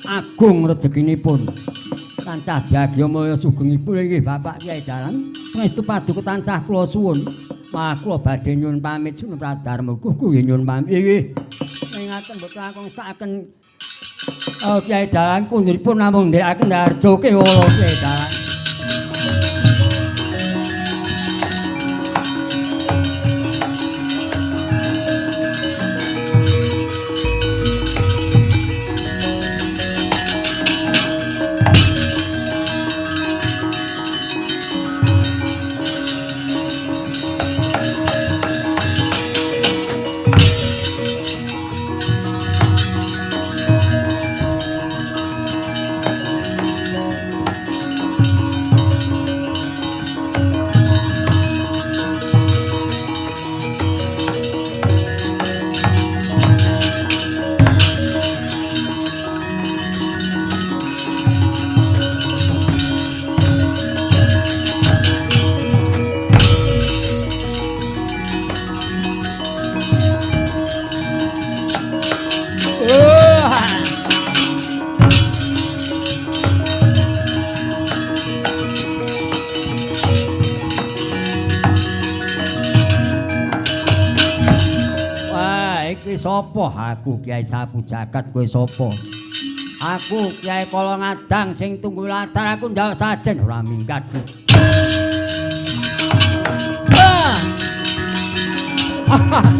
agung rezekinipun tansah bagya mulya sugengipun inggih Bapak Kyai Dalang pangestu paduka tansah kula suwun malah kula badhe nyuwun pamit Sunu Pradarma kuku nyuwun pamit nggih ngaten mboten langkung saken Kyai Dalang kunduripun namung ndherekaken Darjoke wala Kyai Dalang. Sapa aku Kiai Sapu Jagat kowe sapa? Aku Kiai Kala Ngadang sing tunggu latar aku njawab sajen ora minggat. Wah.